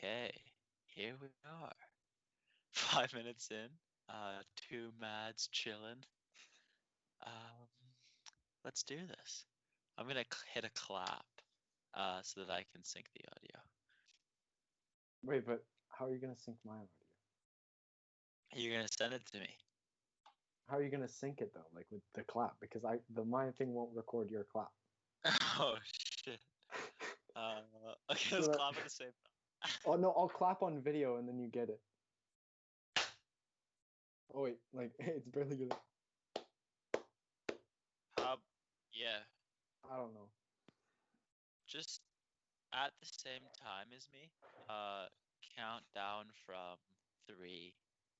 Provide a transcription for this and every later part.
Okay, here we are. 5 minutes in. Two mads chilling. Um, let's do this. I'm gonna hit a clap, so that I can sync the audio. Wait, but how are you gonna sync my audio? You're gonna send it to me. How are you gonna sync it though, like with the clap? Because my thing won't record your clap. Oh shit. Okay, let's clap at the same time. Oh no, I'll clap on video and then you get it. Oh wait, like it's barely gonna. Yeah, I don't know. just at the same time as me. Count down from 3,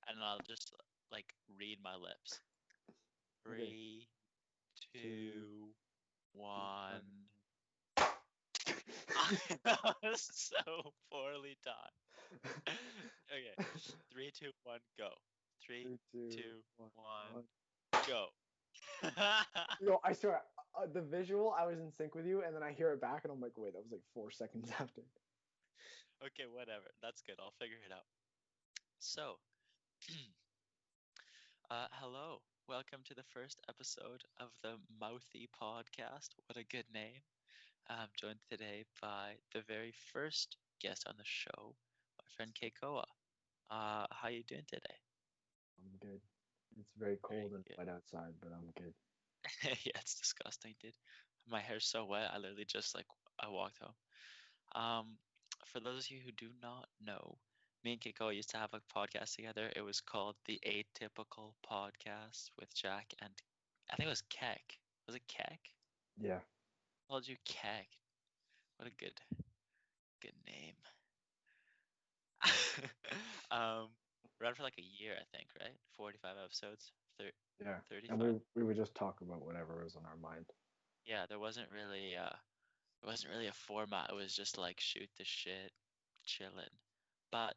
and I'll just like read my lips. Okay. 3, 2, 1. That was so poorly timed. Okay, 3, 2, 1, go. 3, 2, 1, go. No, I swear, the visual, I was in sync with you, and then I hear it back, and I'm like, wait, that was like 4 seconds after. Okay, whatever. That's good. I'll figure it out. So, hello. Welcome to the first episode of the Mouthy Podcast. What a good name. I'm joined today by the very first guest on the show, my friend Kekoa. How you doing today? I'm good. It's very cold Very and good. wet outside, but I'm good. Yeah, it's disgusting, dude. My hair's so wet. I literally just I walked home. For those of you who do not know, me and Kekoa used to have a podcast together. It was called the Atypical Podcast with Jack and I think it was Kek. Was it Kek? Yeah. I called you Kek. What a good name. Ran for like a year, I think, right? 45 episodes. Yeah. 35. And we would just talk about whatever was on our mind. Yeah, there wasn't really a format. It was just like shoot the shit, chilling. But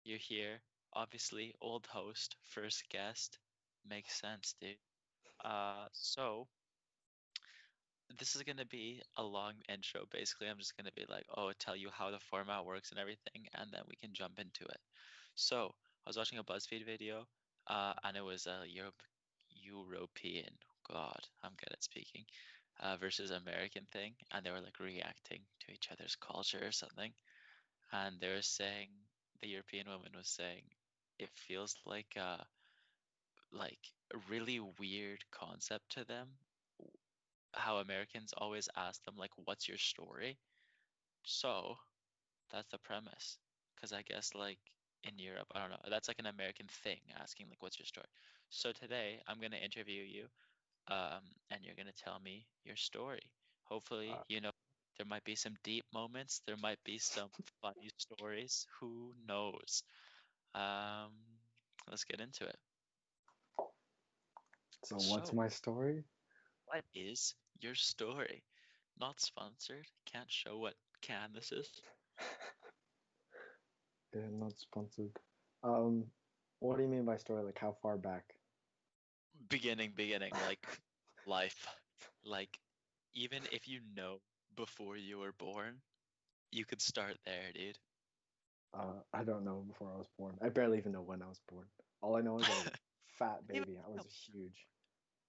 you're here, obviously, old host, first guest. Makes sense, dude. So this is gonna be a long intro. Basically, I'm just gonna be like, tell you how the format works and everything, and then we can jump into it. So I was watching a BuzzFeed video, and it was a European. God, I'm good at speaking. Versus American thing, and they were like reacting to each other's culture or something, and they were saying the European woman was saying it feels like a really weird concept to them how Americans always ask them like what's your story. So that's the premise, because I guess like in Europe, I don't know, that's like an American thing, asking like what's your story. So today I'm going to interview you, and you're going to tell me your story. Hopefully, there might be some deep moments, there might be some funny stories, who knows. Let's get into it. So what's my story? What is your story? Not sponsored. Can't show what can this is. Yeah, not sponsored. What do you mean by story? Like how far back? Beginning, like life. Like even if you know before you were born, you could start there, dude. I don't know before I was born. I barely even know when I was born. All I know is I was a fat baby. I was huge.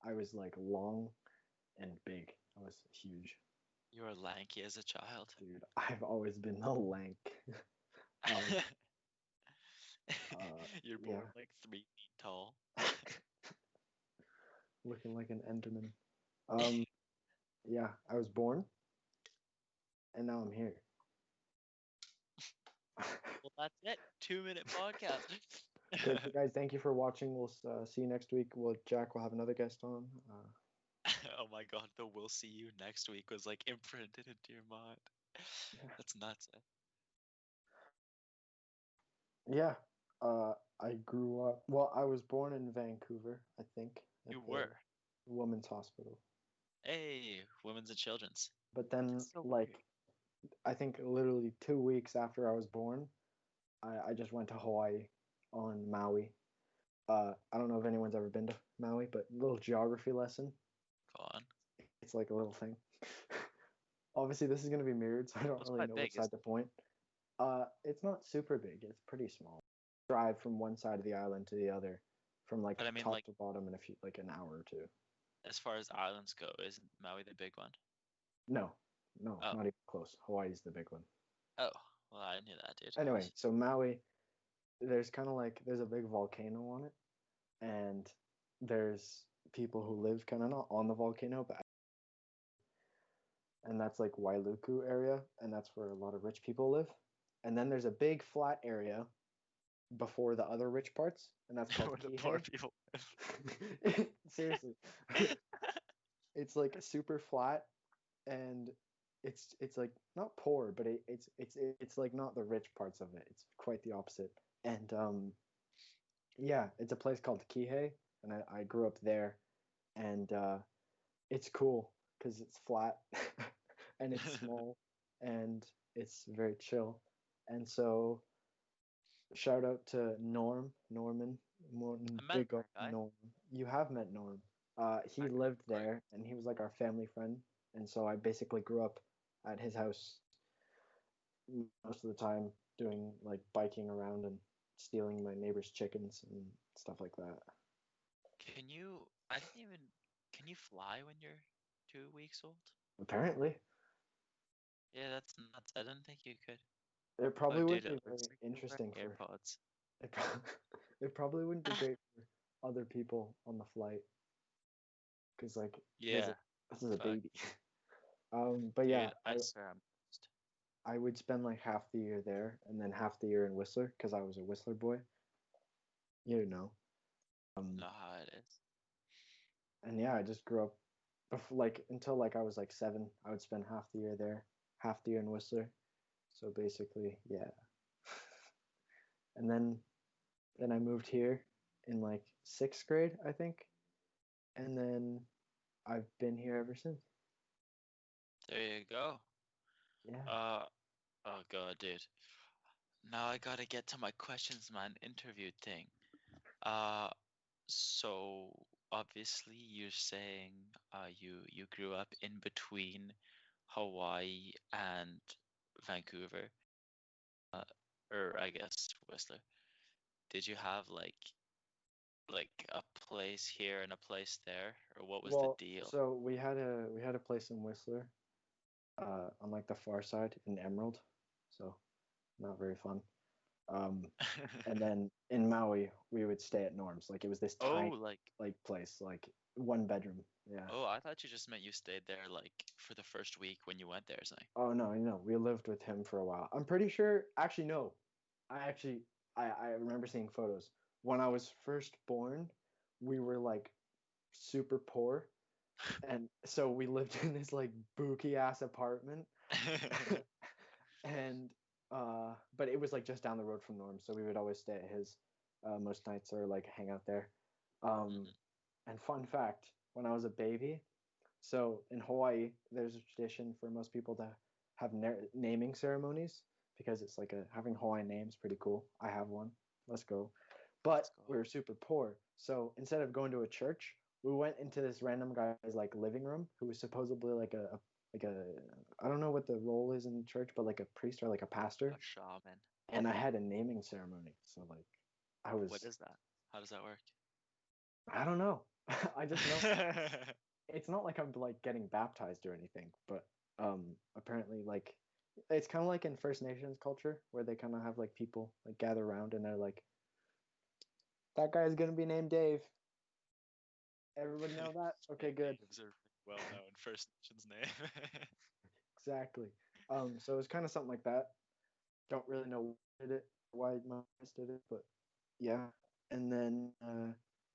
I was like long and big. I was huge. You were lanky as a child. Dude, I've always been a lank. You're born like 3 feet tall. Looking like an Enderman. Yeah, I was born, and now I'm here. Well, that's it. 2-minute podcast. Okay, so guys, thank you for watching. We'll see you next week. Jack will have another guest on. Oh my god, the "we'll see you next week" was like imprinted into your mind. Yeah. That's nuts. Yeah. I grew up. Well, I was born in Vancouver, I think. You were. Women's Hospital. Hey, women's and children's. But then, I think literally 2 weeks after I was born, I just went to Hawaii on Maui. I don't know if anyone's ever been to Maui, but a little geography lesson. Go on. It's like a little thing. Obviously, this is going to be mirrored, so I don't really know which side to point. It's not super big. It's pretty small. Drive from one side of the island to the other, from like But I mean, top like, to bottom in like an hour or two. as far as islands go, isn't Maui the big one? No, no, Oh, not even close. Hawaii's the big one. oh, well, I knew that, dude. Anyway, so Maui, there's kind of like there's a big volcano on it, and there's people who live kind of not on the volcano, but and that's like Wailuku area, and that's where a lot of rich people live. And then there's a big flat area before the other rich parts, and that's called Where the poor Kihei. people. Seriously, it's like super flat, and it's like not poor, but it's like not the rich parts of it. It's quite the opposite. And yeah, it's a place called Kihei, and I grew up there, and it's cool because it's flat and it's small and it's very chill. And so shout out to Norman, Morton, I met big up that guy. Norm. You have met Norm. He I lived quite. there and he was like our family friend. And so I basically grew up at his house most of the time doing like biking around and stealing my neighbor's chickens and stuff like that. Can you? I didn't even. Can you fly when you're 2 weeks old? Apparently, Yeah, that's nuts. I didn't think you could. it Oh, probably dude, wouldn't it be looks very like you're interesting wearing for AirPods. it. It probably wouldn't be great for other people on the flight because like there's Yeah, a this is a fuck, baby. But yeah, dude. I swear I'm just. I would spend like half the year there and then half the year in Whistler because I was a Whistler boy. You know. Um, Know how it is. and yeah, I just grew up like until like I was like 7. I would spend half the year there, half the year in Whistler. So basically, yeah. And then I moved here in like 6th grade, I think, and then I've been here ever since. There you go. Yeah. Uh, oh god, dude. Now I gotta get to my questions, man. Interview thing. Uh, so obviously you're saying you grew up in between Hawaii and Vancouver, uh, or I guess Whistler. Did you have like a place here and a place there, or what was the Well, deal? so we had a place in Whistler, on like the far side in Emerald, so not very fun. Um, and then in Maui, we would stay at Norm's. Like it was this Oh, tiny like place, like 1 bedroom. Yeah. oh, I thought you just meant you stayed there like for the first week when you went there or something. Oh no, no, we lived with him for a while. I'm pretty sure. Actually, no. I actually I remember seeing photos when I was first born. We were like super poor, and so we lived in this like booky ass apartment. And but it was like just down the road from Norm, so we would always stay at his most nights or like hang out there. Um, Mhm. and fun fact, when I was a baby, so in Hawaii, there's a tradition for most people to have naming ceremonies because it's like a having Hawaiian names pretty cool. I have one. Let's go. But Let's go. we were super poor, so instead of going to a church, we went into this random guy's like living room who was supposedly like a I don't know what the role is in the church, but like a priest or like a A pastor. shaman. And I had a naming ceremony, so like I What was is that? How does that work? I don't know. I just know it's not like I'm like getting baptized or anything, but apparently like it's kind of like in First Nations culture where they kind of have like people like gather around and they're like that guy's gonna be named Dave. Everybody know that? Okay, good. Dave's a well-known First Nations name. Exactly. So it's kind of something like that. Don't really know why did it, why my parents did it, but yeah. And then,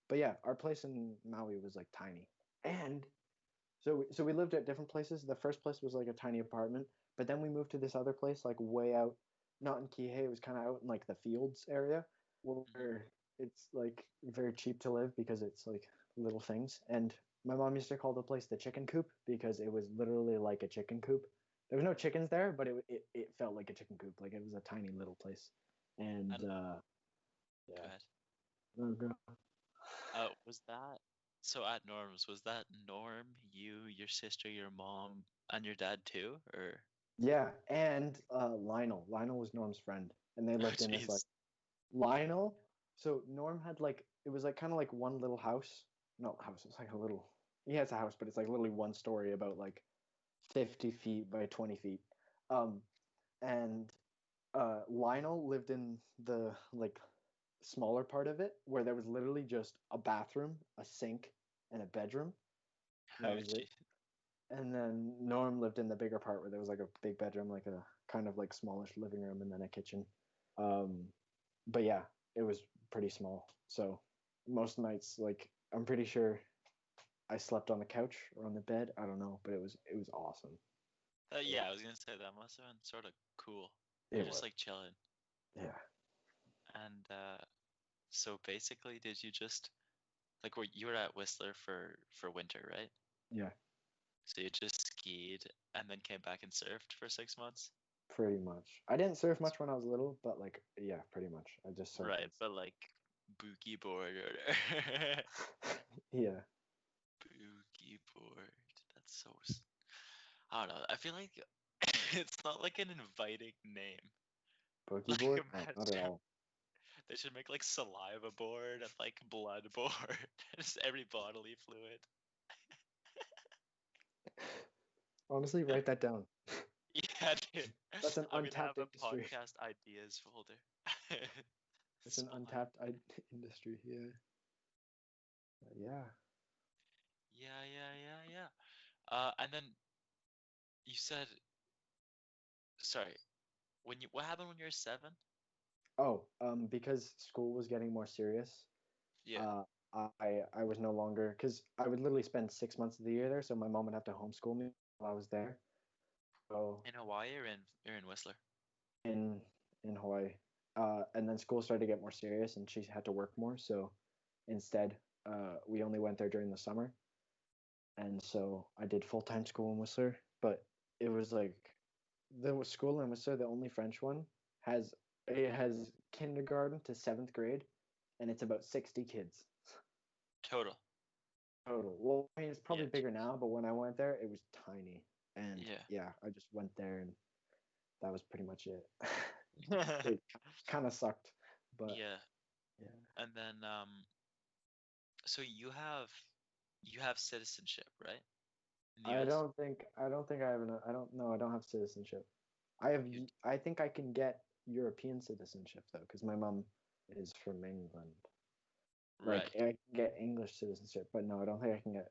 but yeah, our place in Maui was like tiny, and so we lived at different places. The first place was like a tiny apartment, but then we moved to this other place like way out, not in Kihei. It was kind of out in like the fields area Mhm. where it's like very cheap to live because it's like little things. And my mom used to call the place the chicken coop because it was literally like a chicken coop. There was no chickens there, but it felt like a chicken coop. Like it was a tiny little place. And And go yeah. ahead. Oh, God. Was that so at Norm's? Was that Norm, you, your sister, your mom, and your dad too, or? Yeah, and Lionel. Lionel was Norm's friend, and they Oh, lived in this like jeez. Lionel. So Norm had like it was like kind of like one little house. Not house. It's like a little. He has a house, but it's like literally one story, about like 50 feet by 20 feet. Um, and Lionel lived in the like smaller part of it, where there was literally just a bathroom, a sink, and a bedroom. That Oh, was it. jeez. And then Norm lived in the bigger part, where there was like a big bedroom, like a kind of like smallish living room, and then a kitchen. Um, but yeah, it was pretty small. So most nights, like I'm pretty sure I slept on the couch or on the bed. I don't know, but it was awesome. It Yeah, I was. was gonna say that must have been sort of cool. It You're just was. like chilling. Yeah. And so basically, did you just like you were at Whistler for winter, right? Yeah. So you just skied and then came back and surfed for 6 months? Pretty much. I didn't surf much when I was little, but like yeah, pretty much. I just surfed Right, once. but like boogie board or Yeah. boogie board. That's so. I don't know. I feel like it's not like an inviting name. Boogie Like board? No, not at imagine all. they should make like saliva board and like blood board. Just every bodily fluid. Honestly, write that down. Yeah, dude. That's an I'm gonna have untapped a industry. podcast ideas folder. It's an Saliva. untapped industry. Yeah. Yeah. Yeah, yeah, yeah, yeah. And then you said, sorry, what happened when you were 7? Oh, because school was getting more serious, Yeah. uh, I was no longer, because I would literally spend 6 months of the year there, so my mom would have to homeschool me while I was there. So In Hawaii or in Whistler? in in Hawaii, and then school started to get more serious, and she had to work more. So instead, we only went there during the summer, and so I did full-time school in Whistler. But it was like the school in Whistler, the only French one, it has kindergarten to seventh grade, and it's about 60 kids Total. total. Well, I mean, it's Yeah. probably bigger now, but when I went there, it was tiny. And Yeah. yeah, I just went there, and that was pretty much it. It kind of sucked, but Yeah. yeah. And then so you have citizenship, right? In the I US? don't think I don't think I have I don't know. I don't have citizenship. I have You I think I can get European citizenship though, because my mom is from England. Like right. I can get English citizenship, but no, I don't think I can get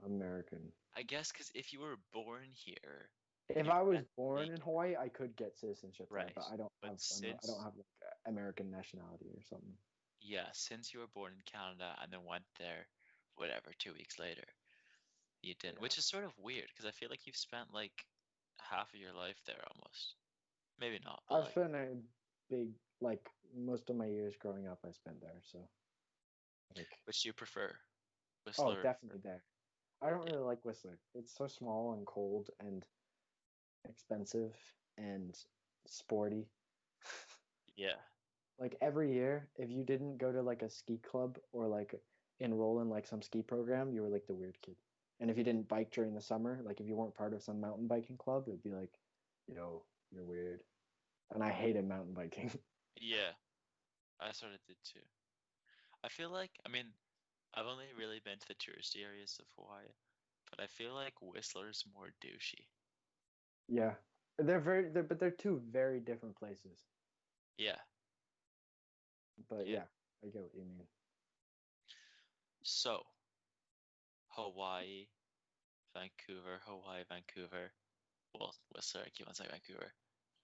American. I guess because if you were born here, If you'd I was get born like in Hawaii, I could get citizenship there, right. but I don't But have I don't since have like American nationality or something. yeah, since you were born in Canada and then went there, whatever, 2 weeks later, you didn't, Yeah. which is sort of weird because I feel like you've spent like half of your life there almost. Maybe not, but I've like, spent a big like most of my years growing up I spent there, so like which do you prefer, oh, Whistler? definitely there. I don't really like Whistler. It's so small and cold and expensive and sporty. Yeah, Like every year, if you didn't go to like a ski club or like enroll in like some ski program, you were like the weird kid. And if you didn't bike during the summer, like if you weren't part of some mountain biking club, it'd be like, yo, you're weird. And I hated mountain biking. yeah, I sort of did too. I feel like, I mean, I've only really been to the touristy areas of Hawaii, but I feel like Whistler's more douchey. Yeah, but they're two very different places. Yeah, But yeah. yeah, I get what you mean. So, Hawaii, Vancouver, Hawaii, Vancouver. Well, Whistler, I keep on saying Vancouver.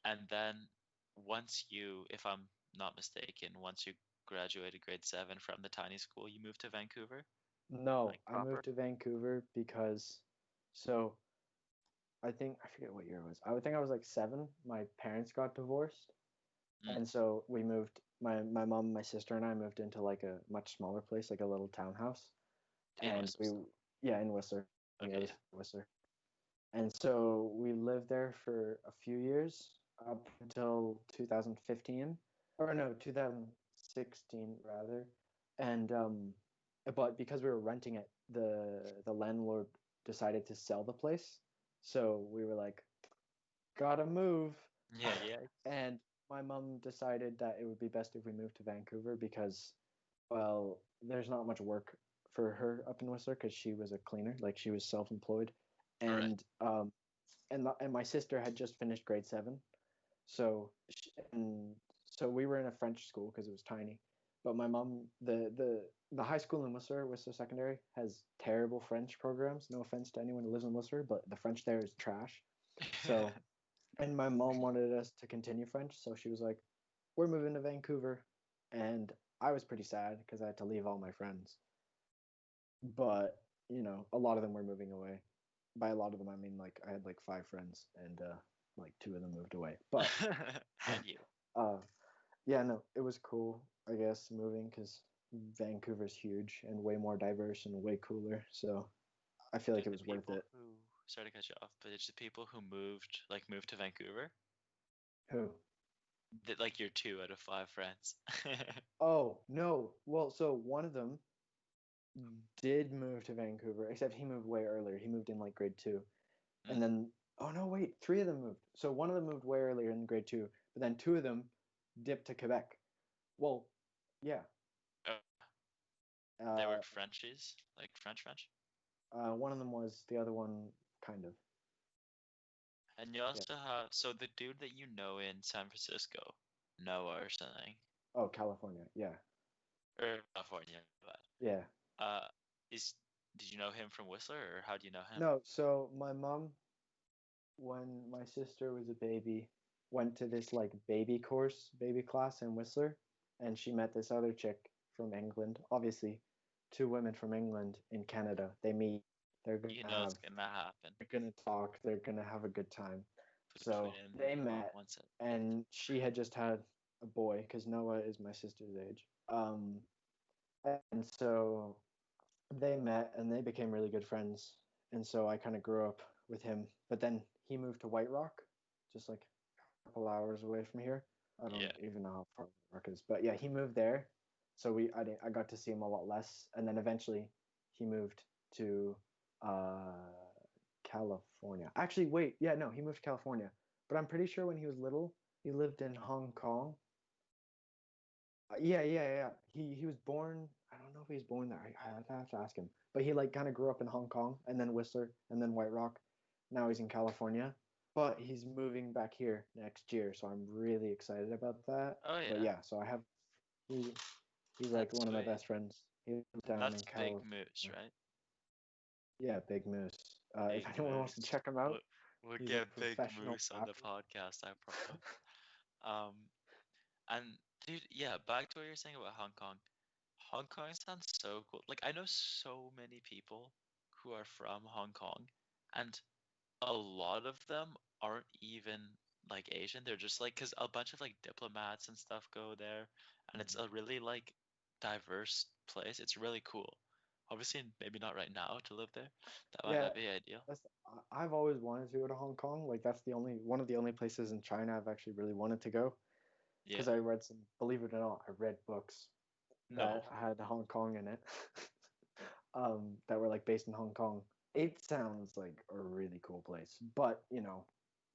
And then once you, if I'm not mistaken, once you graduated grade 7 from the tiny school, you moved to Vancouver, No, like I proper? moved to Vancouver because so I think I forget what year it was. I would think I was like 7. My parents got divorced, Mm, and so we moved. My mom, my sister, and I moved into like a much smaller place, like a little townhouse, in and Whistler still. yeah, in Whistler, on the Okay, other yeah. side of Whistler. And so we lived there for a few years up until 2015, or no, 2016 rather. And but because we were renting it, the landlord decided to sell the place. So we were like, gotta move. Yeah, yeah. And my mom decided that it would be best if we moved to Vancouver because, well, there's not much work for her up in Whistler because she was a cleaner, like she was self-employed, All right. and my sister had just finished grade 7, so so we were in a French school because it was tiny. But my mom, the high school in Whistler, Whistler Secondary, has terrible French programs. No offense to anyone who lives in Whistler, but the French there is trash. So, and my mom wanted us to continue French, so she was like, "We're moving to Vancouver," and I was pretty sad because I had to leave all my friends. But a lot of them were moving away. By a lot of them, I mean like I had like 5 friends, and like 2 of them moved away. But And you. uh, yeah, no, it was cool, I guess, moving because Vancouver's huge and way more diverse and way cooler. So I feel like Did it the was worth people it. who, sorry to cut you off, but did the people who moved to Vancouver? Who? That like your 2 out of 5 friends. Oh, no. Well, so one of them did move to Vancouver, except he moved way earlier. He moved in like grade 2. And Mm. then, oh no, wait, 3 of them moved. So one of them moved way earlier in grade 2, but then 2 of them dipped to Quebec. Well, yeah. Oh, they were Uh, Frenchies, like French. one of them was, the other one kind of. And you Yeah. also have, so the dude that you know in San Francisco, Noah or something, Oh, California. Yeah. or California, but Yeah. uh, is did you know him from Whistler, or how do you know him? No, so my mom, when my sister was a baby, went to this like baby class in Whistler, and she met this other chick from England. Obviously, 2 women from England in Canada. They meet. They're gonna You know have. it's gonna happen They're gonna talk. They're gonna have a good time. between So they met, once it. and she had just had a boy because Noah is my sister's age. And so they met and they became really good friends. And so I kind of grew up with him. But then he moved to White Rock, just like a couple hours away from here. I don't Yeah. even know how far White Rock is, but yeah, he moved there. So I got to see him a lot less. And then eventually he moved to California. Actually, wait, yeah, no, he moved to California. But I'm pretty sure when he was little, he lived in Hong Kong. Yeah. He was born. I don't know if he was born there. I have to ask him. But he like kind of grew up in Hong Kong and then Whistler and then White Rock. Now he's in California, but he's moving back here next year, so I'm really excited about that. Oh But yeah, yeah, so he he's like that's one of my sweet. best friends. He lives down in That's Big California. Moose, right? Yeah, Big Moose. If Big anyone wants to Moose. check him out, We'll he's a get Big professional Moose on the rapper. podcast, I promise. Um, and dude, yeah, back to what you're saying about Hong Kong. Hong Kong sounds so cool. Like I know so many people who are from Hong Kong, and a lot of them aren't even like Asian. They're just like, cause a bunch of like diplomats and stuff go there, and it's a really like diverse place. It's really cool. Obviously, maybe not right now to live there. That might Yeah, not be ideal. that's I've always wanted to go to Hong Kong. Like that's the only one of the only places in China I've actually really wanted to go Yeah. because I read some, believe it or not, I read books No. that had Hong Kong in it, that were like based in Hong Kong. It sounds like a really cool place, but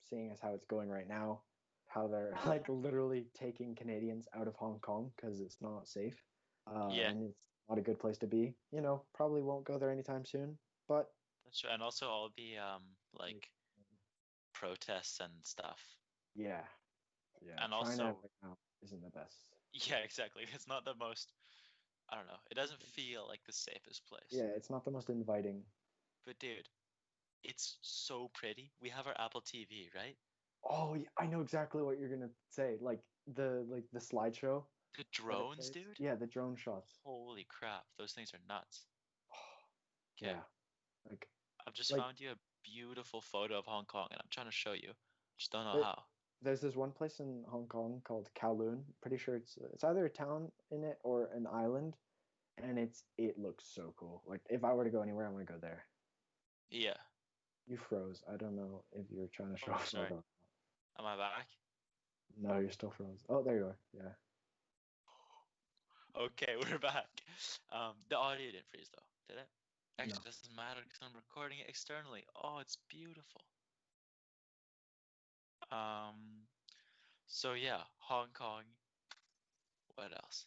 seeing as how it's going right now, how they're like literally taking Canadians out of Hong Kong because it's not safe, Yeah, and it's not a good place to be. Probably won't go there anytime soon, but that's true. And also all the like, like protests and stuff. yeah, yeah, And China also, right now isn't the best. yeah, exactly. It's not the most, I don't know. It doesn't feel like the safest place. Yeah, it's not the most inviting. But dude, it's so pretty. We have our Apple TV, right? Oh, yeah, I know exactly what you're gonna say. Like the slideshow The that it drones, plays. dude. Yeah, the drone shots. Holy crap, those things are nuts. Okay, Yeah, like I've just like found you a beautiful photo of Hong Kong, and I'm trying to show you. Just don't know there, how. there's this one place in Hong Kong called Kowloon. Pretty sure it's either a town in it or an island, and it looks so cool. Like if I were to go anywhere, I want to go there. Yeah. You froze. I don't know if you're trying to show Oh, a sorry. photo. Am I back? No, you're still froze. Oh, there you are. Yeah. Okay, we're back. The audio didn't freeze though, did it? No. Actually, it doesn't matter because I'm recording it externally. Oh, it's beautiful. Um. So yeah, Hong Kong. What else?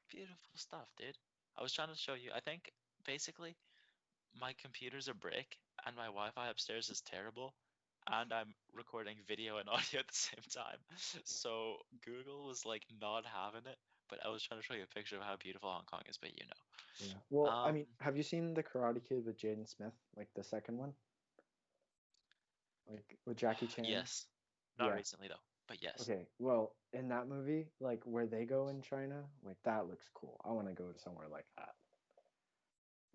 Beautiful stuff, dude. I was trying to show you. I think basically my computer's a brick and my Wi-Fi upstairs is terrible, and I'm recording video and audio at the same time. So Google was like not having it, but I was trying to show you a picture of how beautiful Hong Kong is, but you know. Yeah. Well, I Um, mean, have you seen The Karate Kid with Jaden Smith, like the second one, like with Jackie Chan? yes. Not Yeah. recently though, but yes. Okay. Well, in that movie, like where they go in China, like that looks cool. I want to go to somewhere like that.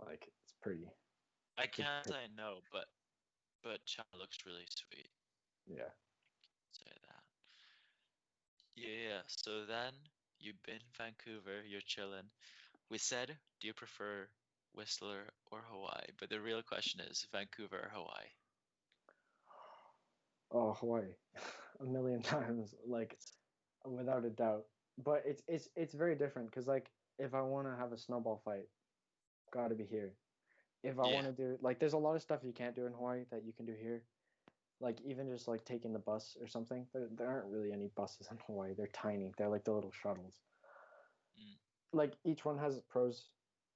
Like it's pretty. I It's can't pretty. say no, but China looks really sweet. Yeah. Say that. Yeah. So then you've been Vancouver, you're chilling. We said, do you prefer Whistler or Hawaii? But the real question is Vancouver or Hawaii? Oh, Hawaii, a million times, like without a doubt. But it's very different because like if I want to have a snowball fight, gotta be here. If I Yeah, want to do like, there's a lot of stuff you can't do in Hawaii that you can do here. Like even just like taking the bus or something. There aren't really any buses in Hawaii. They're tiny. They're like the little shuttles. mm, Like each one has pros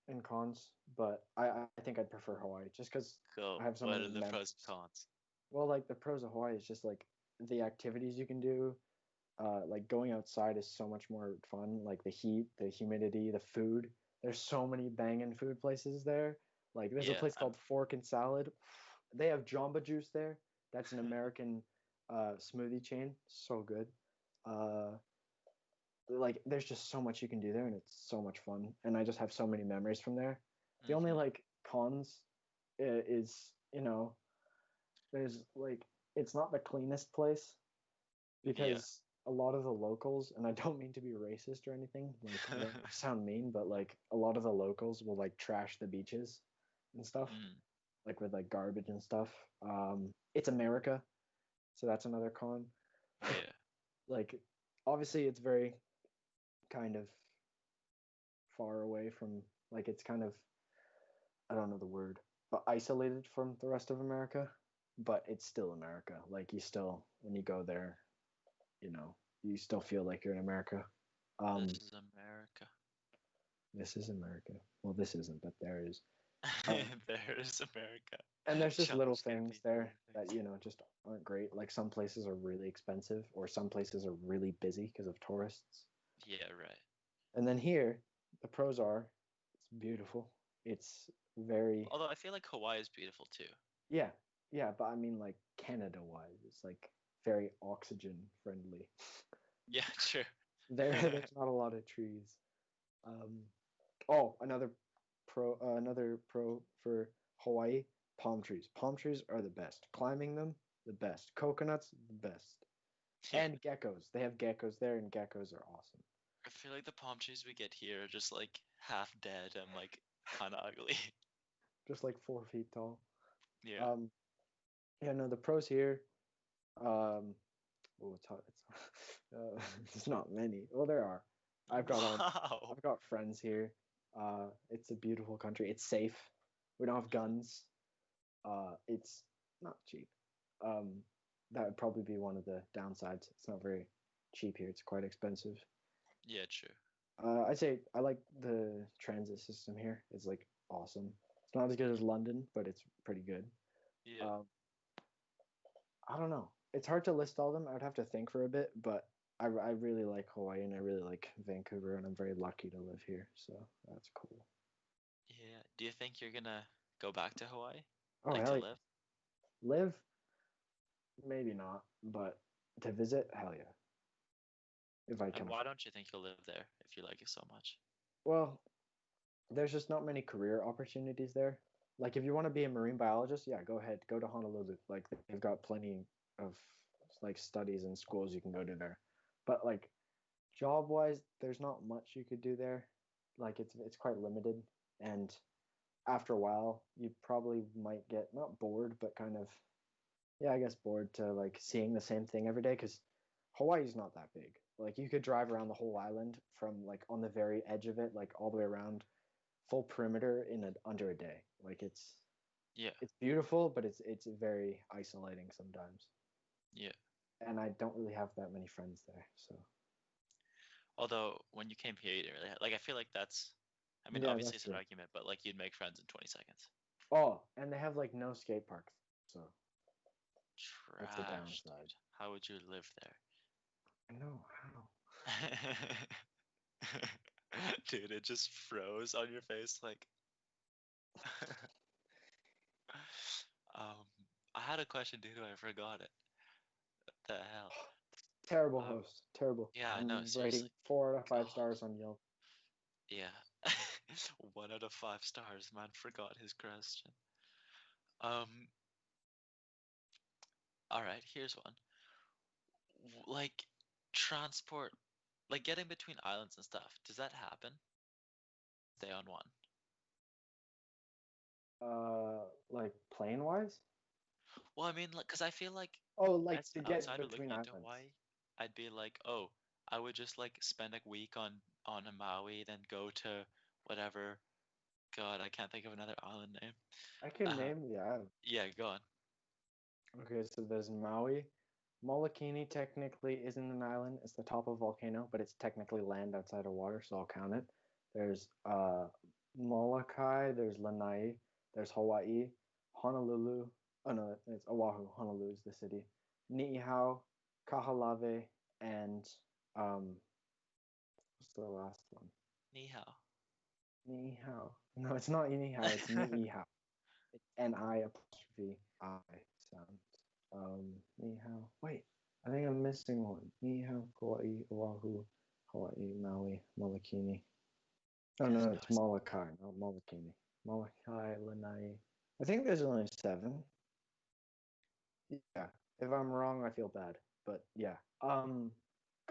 and cons, but I think I'd prefer Hawaii just because I cool. have so What many are the pros memories. and cons? Well, like the pros of Hawaii is just like the activities you can do. Like going outside is so much more fun. Like the heat, the humidity, the food. There's so many banging food places there. Like there's a Yeah, place called Fork and Salad. They have Jamba Juice there. That's an American smoothie chain. So good. Uh, like there's just so much you can do there, and it's so much fun. And I just have so many memories from there. The only hmm like cons is there's like it's not the cleanest place yeah. because a lot of the locals, and I don't mean to be racist or anything, like I don't wanna sound mean, but like a lot of the locals will like trash the beaches and stuff, mm, like with like garbage and stuff. It's America, so that's another con. yeah, Like obviously it's very kind of far away from, like it's kind of, I don't know the word, but isolated from the rest of America, but it's still America. Like you still, when you go there, you know, you still feel like you're in America. this Um, is America. this is America. Well, this isn't, but there is. Um, There's America. and there's just little John's gonna be things doing there that, things. just aren't great. Like some places are really expensive, or some places are really busy because of tourists. Yeah, right. And then here, the pros are it's beautiful. It's very, Although I feel like Hawaii is beautiful too. yeah, yeah, but I mean, like Canada wise, it's like very oxygen friendly. Yeah, true. There's not a lot of trees. Um, oh, another pro for Hawaii, palm trees. Palm trees are the best. Climbing them, the best. Coconuts, the best. Yeah. And geckos. They have geckos there, and geckos are awesome. I feel like the palm trees we get here are just like half dead and like kind of ugly. Just like 4 feet tall. Yeah. Um, yeah, no, the pros here. Um, oh, it's not many. Well, there are. I've got a, Wow. I've got friends here. It's a beautiful country. It's safe. We don't have Mhm. guns. It's not cheap. Um, that would probably be one of the downsides. It's not very cheap here. It's quite expensive. Yeah, true. I'd say I like the transit system here. It's like awesome. It's not as good as London, but it's pretty good. Yeah. Um, I don't know. It's hard to list all of them. I would have to think for a bit, but I really like Hawaii and I really like Vancouver, and I'm very lucky to live here. So that's cool. Yeah. Do you think you're gonna go back to Hawaii? Oh Like hell to yeah. live? Live? Maybe not, but to visit, hell yeah. If I And can why afford. don't you think you'll live there if you like it so much? Well, there's just not many career opportunities there. Like if you want to be a marine biologist, yeah, go ahead, go to Honolulu. Like they've got plenty of like studies and schools you can go to there. But like job wise, there's not much you could do there. Like it's quite limited, and after a while, you probably might get not bored, but kind of, yeah, I guess bored to like seeing the same thing every day because Hawaii's not that big. Like you could drive around the whole island from like on the very edge of it, like all the way around, full perimeter in under a day. Like Yeah. it's beautiful, but it's very isolating sometimes. Yeah. and I don't really have that many friends there. So Although when you came here, you didn't really like. I feel like that's. I mean, yeah, obviously that's it's an true. argument, but like you'd make friends in 20 seconds. Oh, and they have like no skate parks, so that's the Trash, downside. dude. How would you live I know how. there? Dude, it just froze on your face like. um, I had a question, dude. I forgot it. What the hell? Terrible Um, host. Terrible. yeah, I know. I'm rating Seriously. 4 out of 5 God. stars on Yelp. Yeah. 1 out of 5 stars. Man forgot his question. Um. All right. Here's one. Like transport, like getting between islands and stuff. Does that happen? Stay on one. Like plane wise? Well, I mean, like, cause I feel like Oh, like as to an get outsider between looking into islands. Hawaii, I'd be like, oh, I would just like spend a week on a Maui, then go to whatever. God, I can't think of another island name. I can Uh, name the island. yeah, go on. Okay, so there's Maui. Molokini technically isn't an island. It's the top of a volcano, but it's technically land outside of water, so I'll count it. There's Molokai, there's Lanai, there's Hawaii, Honolulu. Oh no, it's Oahu. Honolulu is the city. Niihau, Kahalave, and um, what's the last one? Ni hao. Niihau. No, it's not Niihau. It's Niihau. It's Ni apostrophe I sound. Ni hao. Wait, I think I'm missing one. Ni hao, Kauai, Oahu, Hawaii, Maui, Molokini. Oh There's no, gotta it's be some. Molokai, not Molokini. Molokai, Lanai. I think there's only 7. Yeah. If I'm wrong, I feel bad. But yeah. I'm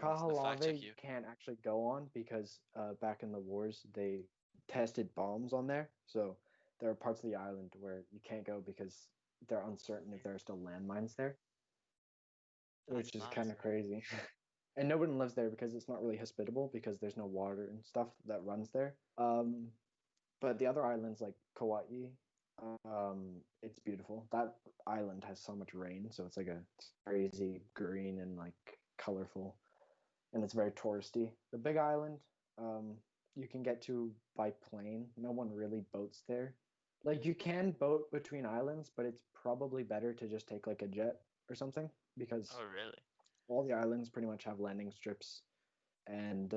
just gonna fact Kahalave check you you. can't actually go on because back in the wars they tested bombs on there. So there are parts of the island where you can't go because they're uncertain if there are still landmines there, That's which is mad. kind of crazy. And no one lives there because it's not really hospitable because there's no water and stuff that runs there. But the other islands like Kauai, it's beautiful. That island has so much rain, so it's like a crazy green and like colorful, and it's very touristy. The big island, um, you can get to by plane. No one really boats there. Like you can boat between islands, but it's probably better to just take like a jet or something because Oh, really? all the islands pretty much have landing strips, and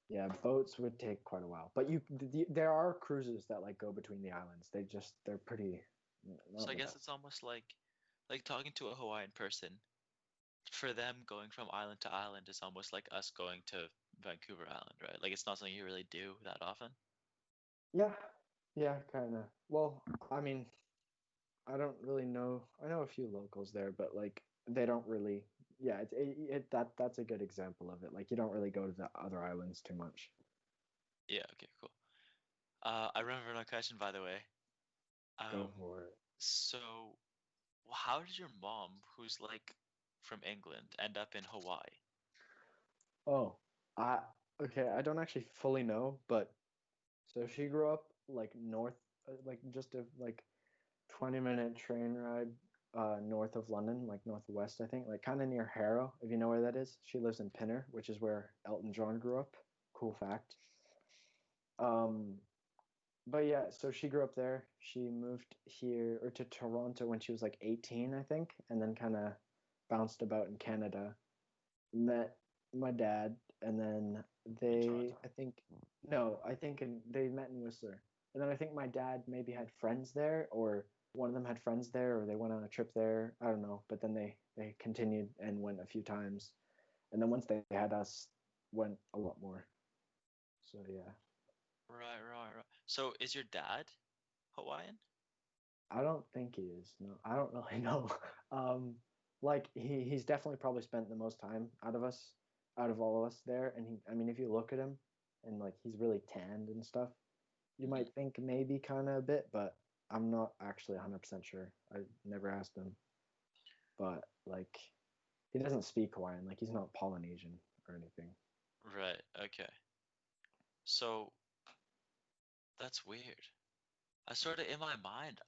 yeah, boats would take quite a while. But there are cruises that like go between the islands. They're pretty So not I the guess best. it's almost like talking to a Hawaiian person. For them, going from island to island is almost like us going to Vancouver Island, right? Like it's not something you really do that often. Yeah, yeah, kind of. Well, I mean, I don't really know. I know a few locals there, but like they don't really. Yeah, that's a good example of it. Like you don't really go to the other islands too much. Yeah, okay, cool. I remember my question, by the way. Go Um, for it. so how did your mom, who's like from England, end up in Hawaii? Oh, I okay. I don't actually fully know, but so she grew up like north, like just a like 20-minute train ride north of London, like northwest, I think, like kind of near Harrow, if you know where that is. She lives in Pinner, which is where Elton John grew up. Cool fact. Um, but yeah, so she grew up there. She moved here or to Toronto when she was like 18, I think, and then kind of bounced about in Canada. Met my dad, and then In Toronto. I think, no, I think they met in Whistler. And then I think my dad maybe had friends there, or one of them had friends there, or they went on a trip there. I don't know. But then they continued and went a few times. And then once they had us, went a lot more. So yeah. Right, right, right. So is your dad Hawaiian? I don't think he is. No, I don't really know. Um, like he's definitely probably spent the most time out of all of us there. And I mean, if you look at him, and like he's really tanned and stuff, you Hmm. might think maybe kind of a bit, but I'm not actually 100% sure. I never asked him, but like he doesn't speak Hawaiian. Like he's not Polynesian or anything. Right, okay. So that's weird. I sort of in my mind,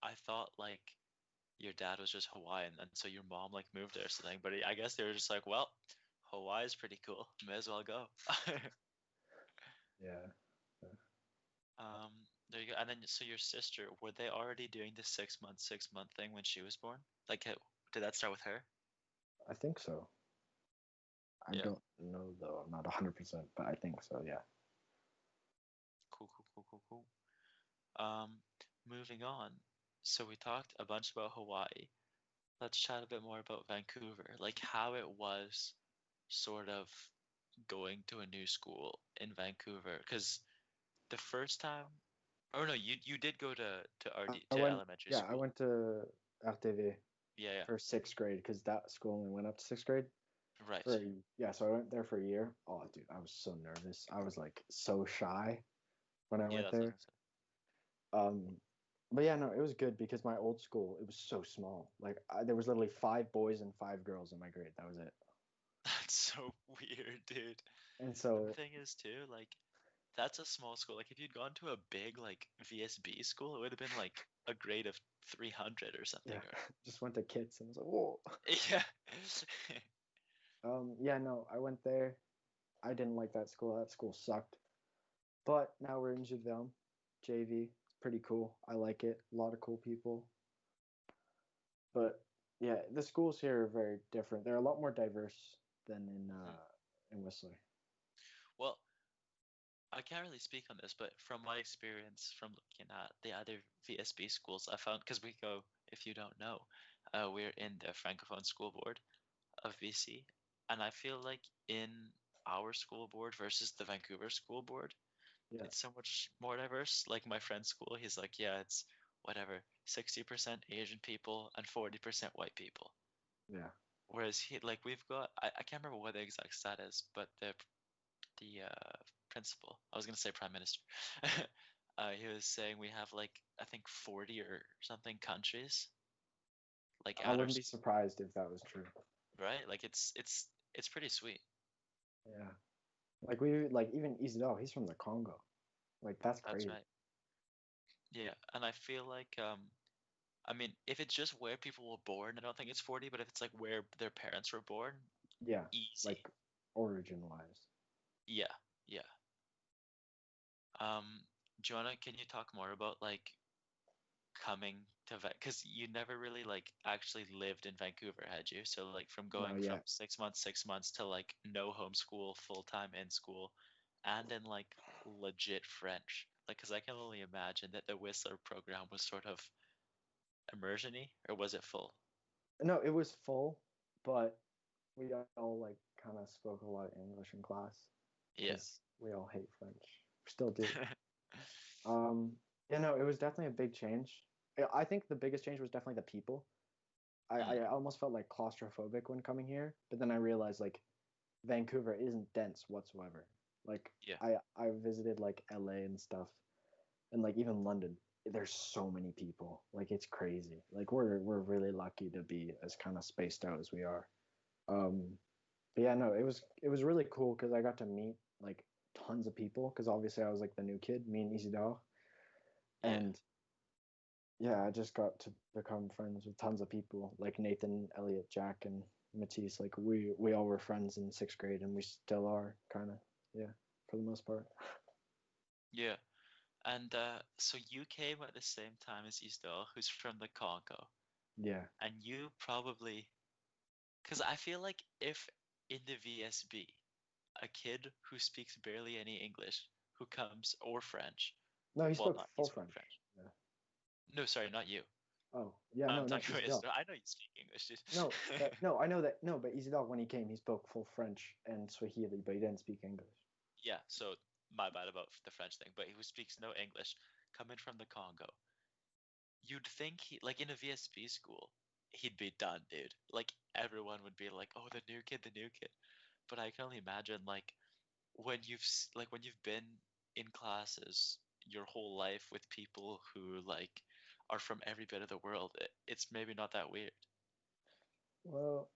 I thought like your dad was just Hawaiian, and so your mom like moved there or something. But I guess they were just like, well, Hawaii is pretty cool. May as well go. Yeah. Um, there you go. And then, so your sister, were they already doing the 6 month thing when she was born? Like, did that start with her? I think so. I Yeah. don't know though. I'm not 100%, but I think so. Yeah. Cool, cool, cool, cool, cool. Um, moving on. So we talked a bunch about Hawaii. Let's chat a bit more about Vancouver, like how it was sort of going to a new school in Vancouver. Because the first time, oh no, you did go to RD I to went. elementary Yeah, I school. went to RTV Yeah, yeah, for sixth grade because that school only went up to sixth grade. right. For yeah, so I went there for a year. Oh, dude, I was so nervous. I was like so shy when I Yeah, went that's what I was there. gonna say. Um, but yeah, no, it was good because my old school it was so small. Like there was literally 5 boys and 5 girls in my grade. That was it. That's so weird, dude. And And the so thing is too, like that's a small school. Like if you'd gone to a big like VSB school, it would have been like a grade of 300 or something. yeah, Or just went to Kits and was like, whoa. yeah. Yeah, no, I went there. I didn't like that school. That school sucked. But now we're in Jadville, JV. It's pretty cool. I like it. A lot of cool people. But yeah, the schools here are very different. They're a lot more diverse than Mhm. in Whistler. Well, I can't really speak on this, but from my experience from looking at the other VSB schools, I found because we go, if you don't know, we're in the Francophone School Board of VC, and I feel like in our school board versus the Vancouver School Board, Yeah, it's so much more diverse. Like my friend's school, he's like, yeah, it's whatever, 60% Asian people and 40% white people. yeah. Whereas like we've got, I can't remember what the exact stat is, but the principal, I was gonna say prime minister, he was saying we have like I think 40 or something countries like I at our wouldn't be school, surprised if that was true. right? Like it's pretty sweet. Yeah. Like we like even Isidore, he's from the Congo. Like that's That's crazy. right. Yeah, and I feel like I mean, if it's just where people were born, I don't think it's 40, but if it's like where their parents were born, Yeah. easy. Like origin wise. Yeah, yeah. Joanna, can you talk more about like coming to because you never really like actually lived in Vancouver, had you? So like from No, going from yeah. 6 months to like no homeschool, full time in school, and then like legit French. Like, because I can only imagine that the Whistler program was sort of immersion-y, or was it full? No, it was full, but we all like kind of spoke a lot of English in class Yeah. because we all hate French. We still do. Um, yeah, no, it was definitely a big change. I think the biggest change was definitely the people. Mm, I almost felt like claustrophobic when coming here, but then I realized like Vancouver isn't dense whatsoever. Like yeah. I visited like LA and stuff, and like even London. There's so many people. Like it's crazy. Like we're really lucky to be as kind of spaced out as we are. Um, but yeah, no, it was really cool because I got to meet like tons of people because obviously I was like the new kid, me and Isidore, Yeah. and yeah, I just got to become friends with tons of people like Nathan, Elliot, Jack, and Matisse. Like we all were friends in sixth grade, and we still are kind of, yeah, for the most part. Yeah. And so you came at the same time as Isdal, who's from the Congo, Yeah. and you probably, because I feel like if in the VSB, a kid who speaks barely any English, who comes, or French, No, he well, spoke not he full spoke French. French. Yeah. No, sorry, not you. Oh, yeah, I'm no, talking about Isidore. Isdal. I know you speak English, dude. No, no, I know that. No, but Isidore, when he came, he spoke full French and Swahili, but he didn't speak English. Yeah, so my bad about the French thing, but who speaks no English, coming from the Congo. You'd think he, like in a VSP school, he'd be done, dude. Like everyone would be like, "Oh, the new kid." But I can only imagine like like when you've been in classes your whole life with people who like are from every bit of the world, it's maybe not that weird. Well,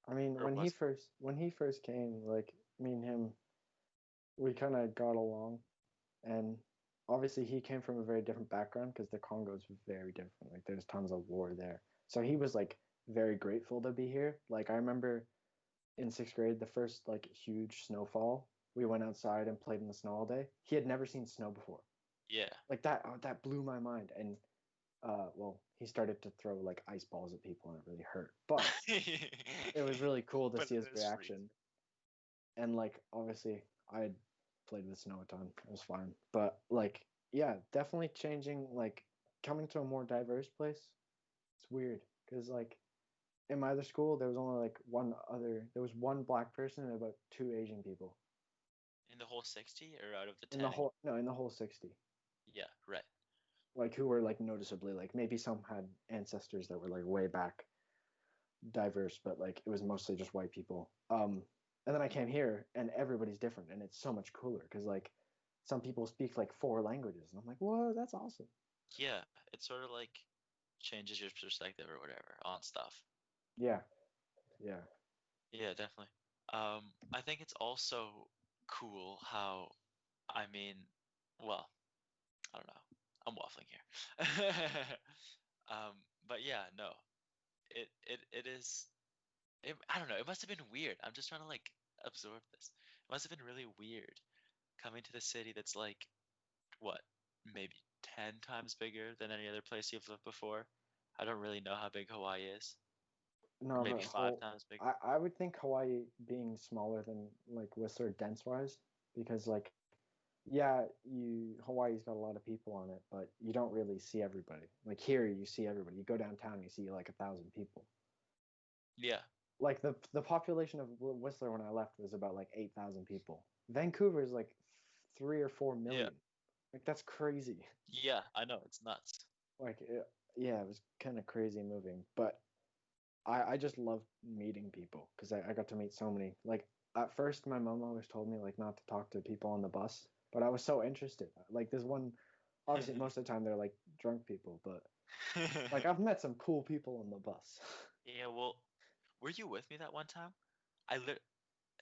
I mean, Or was when he first came, like me and him, we kind of got along, and obviously he came from a very different background because the Congo is very different. Like there's tons of war there. So he was like very grateful to be here. Like I remember in 6th grade, the first like huge snowfall, we went outside and played in the snow all day. He had never seen snow before. Yeah. Like that blew my mind. And well, he started to throw like ice balls at people and it really hurt. But it was really cool to But see it his was reaction. freezing. And like obviously I had played with snow a ton. It was fine. But like yeah, definitely changing, like coming to a more diverse place. It's weird because like in my other school there was only like there was one black person and about two Asian people In the whole 60 or out of the in the 10? whole no in the whole 60, Yeah, right. like who were like noticeably, like maybe some had ancestors that were like way back diverse, but like it was mostly just white people. And then I came here and everybody's different and it's so much cooler because like some people speak like four languages and I'm like, whoa, that's awesome. Yeah, it sort of like changes your perspective or whatever on stuff. Yeah, yeah. Yeah, definitely. I think it's also cool how, I mean, well, I don't know. I'm waffling here. um, but yeah, no, it is. I don't know. It must have been weird. I'm just trying to like absorb this. It must have been really weird coming to the city that's like what, maybe 10 times bigger than any other place you've lived before. I don't really know how big Hawaii is. Or No, maybe but five times bigger. I would think Hawaii being smaller than like Whistler dense wise, because like yeah, Hawaii's got a lot of people on it, but you don't really see everybody. Like here, you see everybody. You go downtown, you see like 1,000 people. Yeah. Like the population of Whistler when I left was about like 8,000 people. Vancouver is like 3 or 4 million. Yeah. Like that's crazy. Yeah, I know. It's nuts. Like yeah, it was kind of crazy moving, but I just love meeting people because I got to meet so many. Like at first, my mom always told me like not to talk to people on the bus, but I was so interested. Like there's one, obviously most of the time they're like drunk people, but like I've met some cool people on the bus. Yeah, well, were you with me that one time? I lit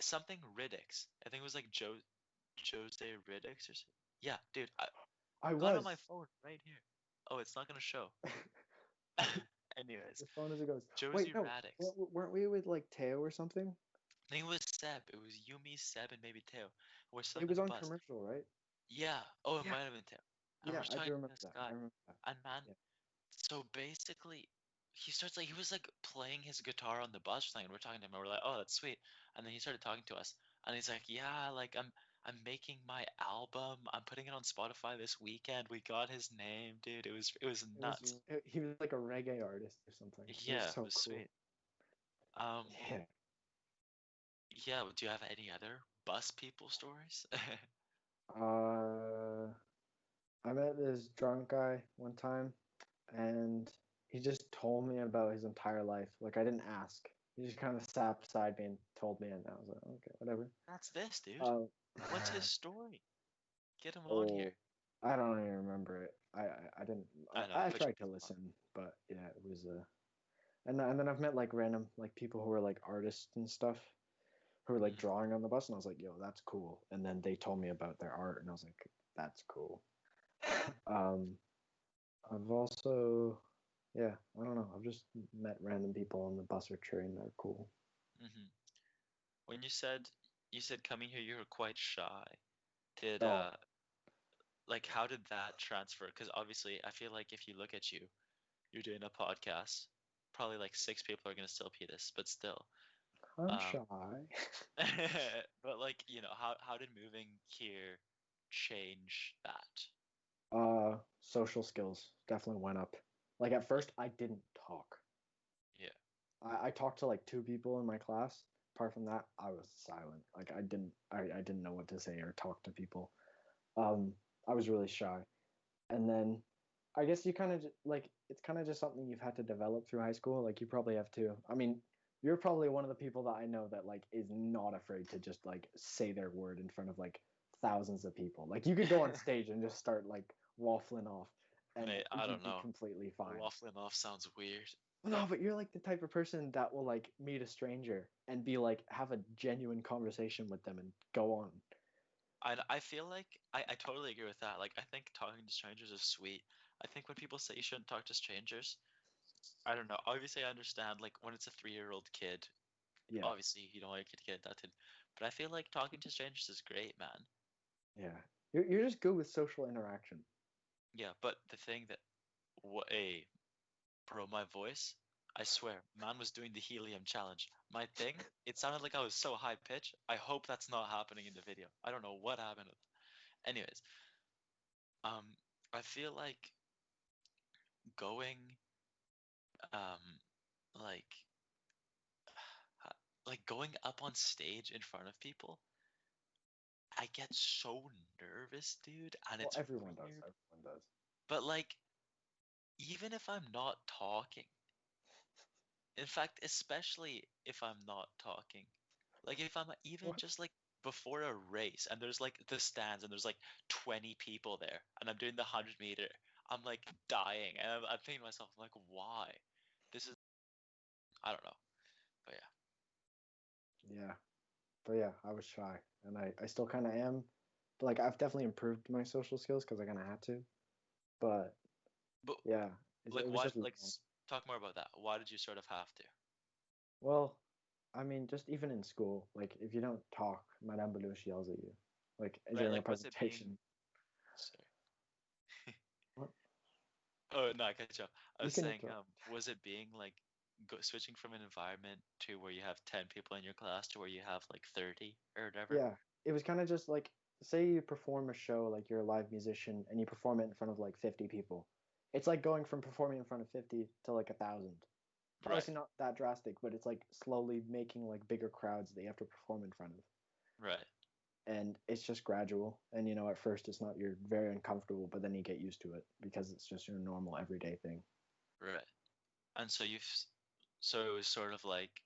something Riddix. I think it was like Jose Riddix or something. Yeah, dude, I I've got it on was. my phone right here. Oh, it's not gonna show. Anyways, As phone as it goes. Josie Wait, no, Radix. weren't we with like Teo or something? I think it was Seb. It was Yumi, Seb, and maybe Teo. We're It sitting on was the on bus. commercial, right? Yeah. Oh, it Yeah, might have been Teo. And we're yeah, just I do talking remember to this that. guy. I remember that. And man, Yeah. so basically, he was like playing his guitar on the bus thing, and we're talking to him, and we're like, oh, that's sweet. And then he started talking to us, and he's like, yeah, like I'm making my album. I'm putting it on Spotify this weekend. We got his name, dude. It was nuts. He was like a reggae artist or something. He was Yeah, it so was cool. sweet. Um, Yeah. yeah. Do you have any other bus people stories? Uh, I met this drunk guy one time, and he just told me about his entire life. Like I didn't ask. He just kind of sat beside me and told me, and I was like, okay, whatever. That's this, dude. Um, What's his story? Get him on here. oh, I don't even remember it. I didn't. I know, I put you tried on to the spot. listen, but yeah, it was and then I've met like random like people who are like artists and stuff who were like Mhm. drawing on the bus, and I was like, yo, that's cool. And then they told me about their art, and I was like, that's cool. Um, I've also, yeah, I don't know. I've just met random people on the bus or train. They're cool. Mhm. When you said coming here you were quite shy. Did Oh, like how did that transfer? Because obviously I feel like if you look at you, you're doing a podcast. Probably like six people are gonna still be this, but still. I'm Um, shy. but like how did moving here change that? Social skills definitely went up. Like at first, I didn't talk. Yeah. I talked to like two people in my class. Apart from that, I was silent. Like I didn't know what to say or talk to people. Um, I was really shy. And then I guess you kind of like it's kind of just something you've had to develop through high school. Like you probably have too. I mean, you're probably one of the people that I know that like is not afraid to just like say their word in front of like thousands of people. Like you could go on stage and just start like waffling off, and Mate, I you'd don't be know. completely fine. Waffling off sounds weird. No, but you're like the type of person that will like meet a stranger and be like have a genuine conversation with them and go on. I feel like I totally agree with that. Like I think talking to strangers is sweet. I think when people say you shouldn't talk to strangers, I don't know. Obviously, I understand, like, when it's a 3-year-old kid, Yeah, obviously, you don't want your kid to get adopted. But I feel like talking to strangers is great, man. yeah. You're just good with social interaction. Yeah, but the thing that, bro, my voice, I swear, man was doing the helium challenge. My thing, it sounded like I was so high pitched. I hope that's not happening in the video. I don't know what happened. Anyways, um, I feel like going, um, like, going up on stage in front of people, I get so nervous, dude, and Well, it's everyone does. weird. Everyone does. But like, even if I'm not talking, in fact, especially if I'm not talking, like if I'm even What? just like before a race and there's like the stands and there's like 20 people there and I'm doing the 100 meter, I'm like dying and I'm thinking to myself, I'm like, why? This is, I don't know. But Yeah. But yeah, I was shy, and I still kind of am. But like, I've definitely improved my social skills because I kind of had to. But but yeah, like, it was why, just like, long. talk more about that. Why did you sort of have to? Well, I mean, just even in school, like if you don't talk, Madame Belushi yells at you, like Right, during a like, was it being, presentation. sorry. What? Oh, no, I cut you off. I You was can saying, interrupt. was it being like switching from an environment to where you have 10 people in your class to where you have like 30 or whatever? Yeah, it was kind of just like, say you perform a show, like you're a live musician, and you perform it in front of like 50 people. It's like going from performing in front of 50 to like 1,000. Right, Obviously not that drastic, but it's like slowly making like bigger crowds that you have to perform in front of. right, And it's just gradual. And you know, at first it's not, you're very uncomfortable, but then you get used to it because it's just your normal everyday thing. right. And so so it was sort of like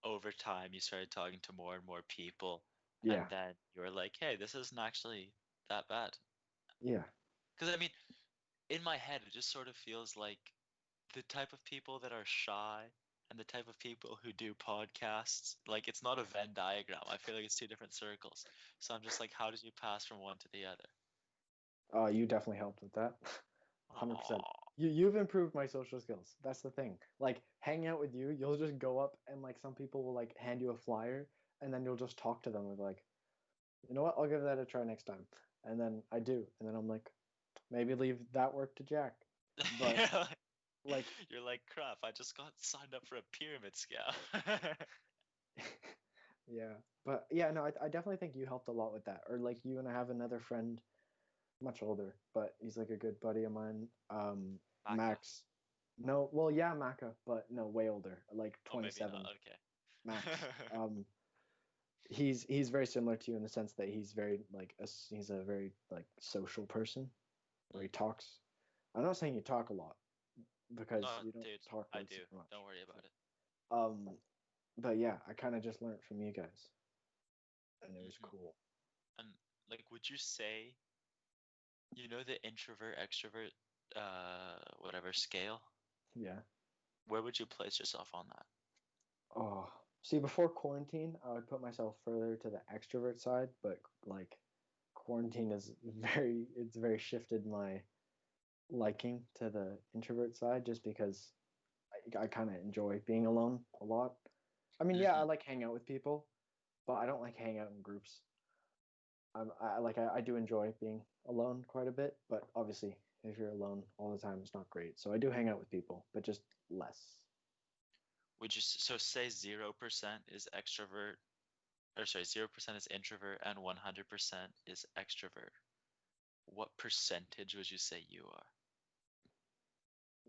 over time you started talking to more and more people, and Yeah, then you were like, hey, this isn't actually that bad. yeah, Because I mean, in my head, it just sort of feels like the type of people that are shy and the type of people who do podcasts, like it's not a Venn diagram. I feel like it's two different circles. So I'm just like, how did you pass from one to the other? you definitely helped with that. 100%. Oh, You've improved my social skills. That's the thing. Like hanging out with you, you'll just go up and like some people will like hand you a flyer and then you'll just talk to them with like, you know what, I'll give that a try next time. And then I do. And then I'm like, maybe leave that work to Jack. But you're like, like you're like, crap, I just got signed up for a pyramid scam. yeah. But yeah, no, I definitely think you helped a lot with that. Or like you and I have another friend, much older, but he's like a good buddy of mine. Maka. Max. No, well, yeah, Maka, but no, way older, like Oh, maybe not. 27. Max. Okay. He's very similar to you in the sense that he's very like he's a very like social person where he talks. I'm not saying you talk a lot because No, you don't dude, talk I really do. super much. Don't worry about it. Um, but yeah, I kind of just learned from you guys, and it was Hmm. cool. And like, would you say, the introvert extrovert, whatever scale? Yeah. Where would you place yourself on that? Oh, see, before quarantine, I would put myself further to the extrovert side, but like quarantine is it's very shifted my liking to the introvert side just because I kind of enjoy being alone a lot. I mean, yeah, I Hmm. like hanging out with people, but I don't like hanging out in groups. I do enjoy being alone quite a bit, but obviously, if you're alone all the time, it's not great. So I do hang out with people, but just less. Would you so say 0% is extrovert, or sorry, 0% is introvert and 100% is extrovert? What percentage would you say you are?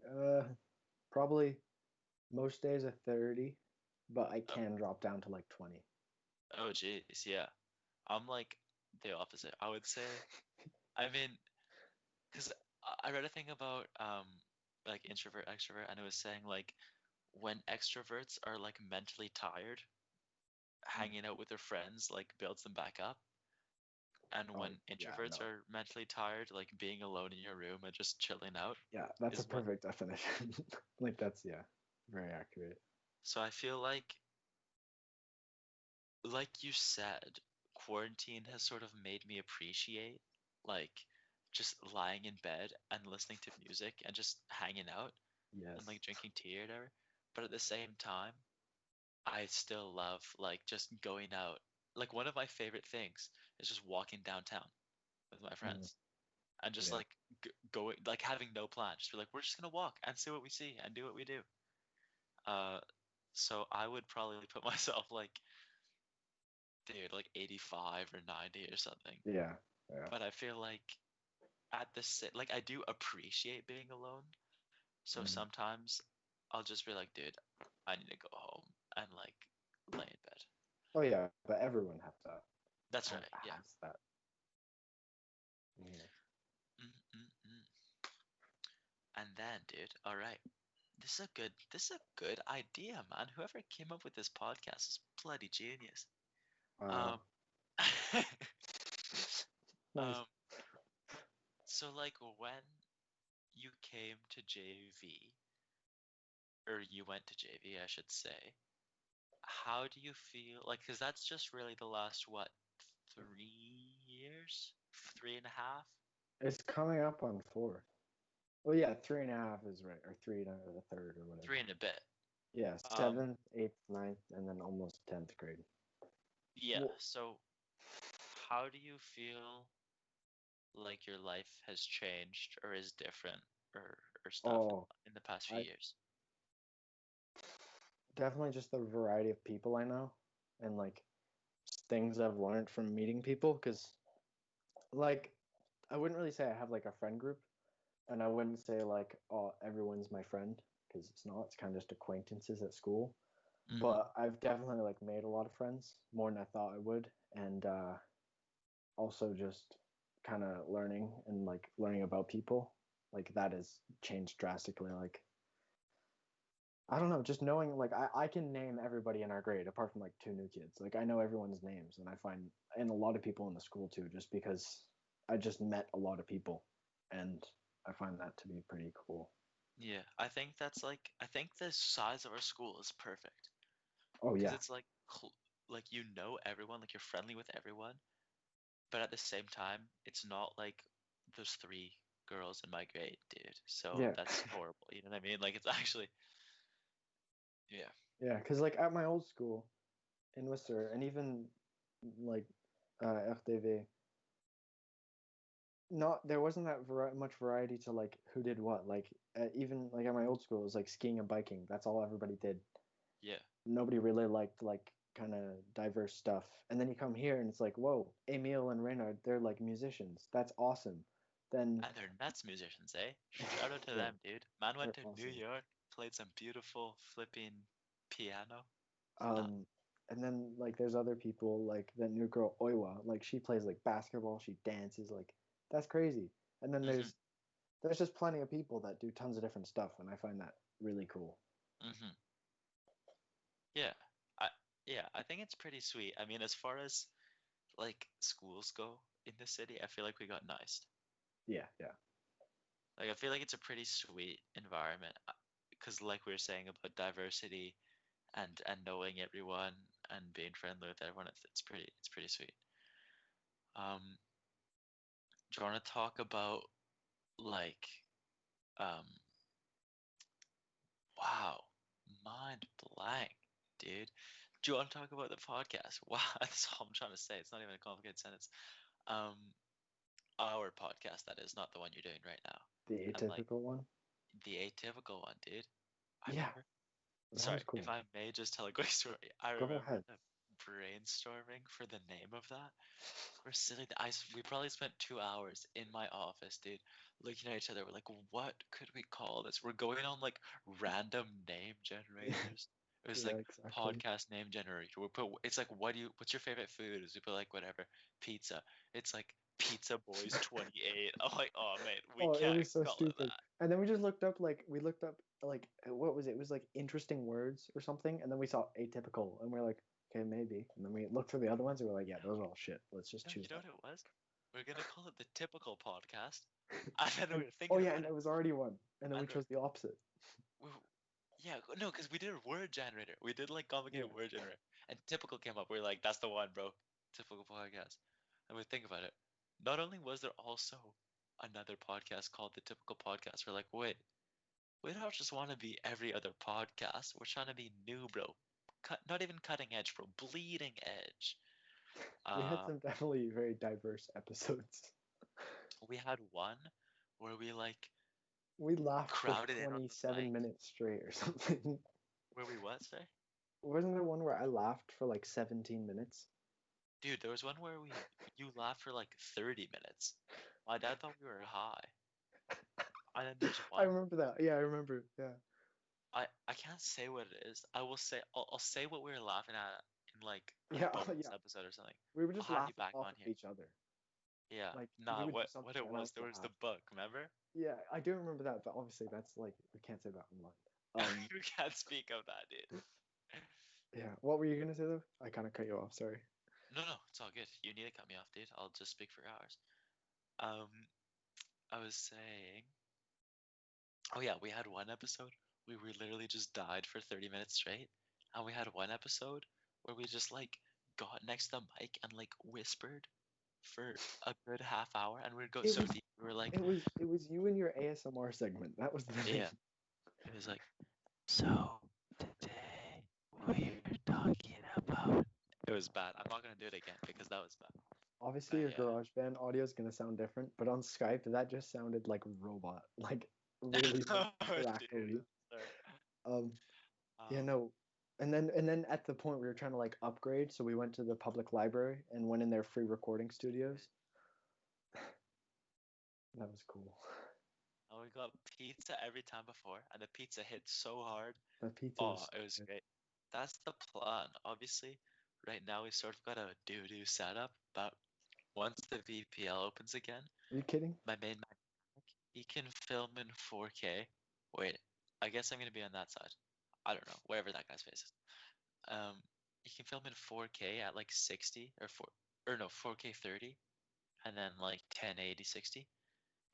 Uh, Probably most days a 30, but I Oh, can drop down to like 20. oh, geez, yeah. I'm like the opposite. I would say, I mean, because I read a thing about like introvert, extrovert, and it was saying like when extroverts are like mentally tired, Mm. hanging out with their friends like builds them back up. And Oh, when yeah, introverts no. are mentally tired, like being alone in your room and just chilling out Yeah, that's a is what. perfect definition. Like that's yeah, very accurate. So I feel like you said, quarantine has sort of made me appreciate like just lying in bed and listening to music and just hanging out. Yes. and like drinking tea or whatever. But at the same time, I still love like just going out. Like one of my favorite things is just walking downtown with my Mm, friends and just yeah. like going, like having no plan. Just be like, we're just gonna walk and see what we see and do what we do. Uh, so I would probably put myself like, dude, like 85 or 90 or something. Yeah. Yeah. But I feel like like I do appreciate being alone. So Mm. sometimes I'll just be like, dude, I need to go home and like lay in bed. Oh yeah, but everyone has that. That's right. Yeah. Has that. Yeah. Mm-mm-mm. And then, dude, all right. This is a good idea, man. Whoever came up with this podcast is bloody genius. Wow. Um, Nice. um, so like when you came to JV, or you went to JV, I should say, how do you feel? Like, because that's just really the last, what, 3 years? 3.5? It's coming up on 4. Well, yeah, 3.5 is right, or three and a third, or whatever. Three and a bit. Yeah, Um, 7th, 8th, 9th, and then almost 10th grade. yeah, Well, so how do you feel like your life has changed or is different or stuff oh, in the past few I years? definitely just the variety of people I know, and like things I've learned from meeting people. Because like, I wouldn't really say I have like a friend group, and I wouldn't say like, oh, everyone's my friend, because it's not. It's kind of just acquaintances at school. Mm-hmm. But I've definitely like made a lot of friends, more than I thought I would, and also just kind of learning about people, like that has changed drastically. Like, I don't know, just knowing, like, I can name everybody in our grade apart from like 2 new kids. Like, I know everyone's names, and I find, and a lot of people in the school too, just because I just met a lot of people, and I find that to be pretty cool. Yeah, I think the size of our school is perfect Oh because yeah. it's like you know everyone, like you're friendly with everyone, but at the same time, it's not like those three girls in my grade, dude. So Yeah. that's horrible. You know what I mean? Like it's actually, yeah. Yeah, because like at my old school in Worcester, and even like RTV, not there wasn't that much variety to like who did what. Like even like at my old school, it was like skiing and biking. That's all everybody did. Yeah. Nobody really liked like kind of diverse stuff. And then you come here and it's like, whoa, Emil and Reynard, they're like musicians. That's awesome. Then And they're nuts musicians, eh? Shout out to yeah, them, dude. Man went they're to New awesome. York, played some beautiful flipping piano. It's nuts. Um, and then like there's other people like that new girl Oiwa, like she plays like basketball, she dances, like that's crazy. And then Mhm. there's just plenty of people that do tons of different stuff, and I find that really cool. Mhm. Yeah. I yeah, I think it's pretty sweet. I mean, as far as like schools go in the city, I feel like we got nice. Yeah, yeah. Like I feel like it's a pretty sweet environment because like we were saying about diversity and knowing everyone and being friendly with everyone, it's pretty sweet. Um, do you want to talk about like um wow, mind blank, dude. Do you want to talk about the podcast? Wow, that's all I'm trying to say. It's not even a complicated sentence. Um, our podcast, that is, not the one you're doing right now. The And like atypical one. the atypical one, dude. I Yeah, remember. that Sorry, was if cool. I may just tell a quick story. I Go remember ahead. the brainstorming for the name of that. We're silly. We probably spent 2 hours in my office, dude, looking at each other. We're like, what could we call this? We're going on like random name generators. It was Yeah, like exactly. podcast name generator. It's like, what's your favorite food? We put like whatever, pizza. It's like Pizza Boys 28. I'm like, oh man, we Oh, it can't was so call it stupid. And then we just looked up like what was it? It was like interesting words or something, and then we saw atypical, and we're like, okay, maybe. And then we looked for the other ones, and we're like, yeah, those are all shit. Let's just that. No, choose you know that. what it was? We're gonna call it the typical podcast. And then we And were oh thinking yeah, about and it, it was already one, and then we and chose the opposite. we yeah, no, because we did a word generator. We did like Yeah. complicated word generator, and typical came up. We are like, that's the one, bro. Typical podcast. And we think about it. Not only was there also another podcast called the Typical Podcast, we're like, wait, We don't just want to be every other podcast. We're trying to be new, bro. Not even cutting edge, bro. Bleeding edge. We had Uh, some definitely very diverse episodes. we had one where we like We laughed for crowded in on the 27 mic. minutes straight or something. Where we what, say? Wasn't there one where I laughed for like 17 minutes? Dude, there was one where you laughed for like 30 minutes. My dad thought we were high. And then there's I one. remember that. Yeah, I remember. Yeah. I can't say what it is. I'll say what we were laughing at in like a Yeah, bonus yeah. episode or something. We were I'll just have you laughing back off on of here. each other. Yeah. Like he Nah, would do what something it and I was, would there was laugh. the book, remember? Yeah, I do remember that, but obviously that's like we can't say that online. You can't speak of that, dude. Yeah. What were you gonna say though? I kind of cut you off. Sorry. No, no, it's all good. You need to cut me off, dude. I'll just speak for hours. Um, I was saying, oh yeah, we had one episode where we literally just died for 30 minutes straight, and we had one episode where we just like got next to the mic and like whispered for a good half hour, and we'd go It so was deep. We were like, it was you and your ASMR segment. That was the thing. yeah, it was like, so today we're talking about. It was bad. I'm not gonna do it again because that was bad. Obviously, But your yeah. GarageBand audio is gonna sound different, but on Skype that just sounded like a robot, like really like Oh, dude, crackly. sorry. Um, yeah, Um, no. And then at the point we were trying to like upgrade, so we went to the public library and went in their free recording studios. That was cool. and we got pizza every time before, and the pizza hit so hard. That pizza Oh, was it was so good. great. That's the plan. Obviously, right now we sort of got a doo-doo setup, but once the VPL opens again, Are you kidding? my main Mac, he can film in 4K. Wait, I guess I'm gonna be on that side. I don't know, wherever that guy's face is. Um, he can film in 4K at like 60 or no, 4K 30, and then like 1080 60.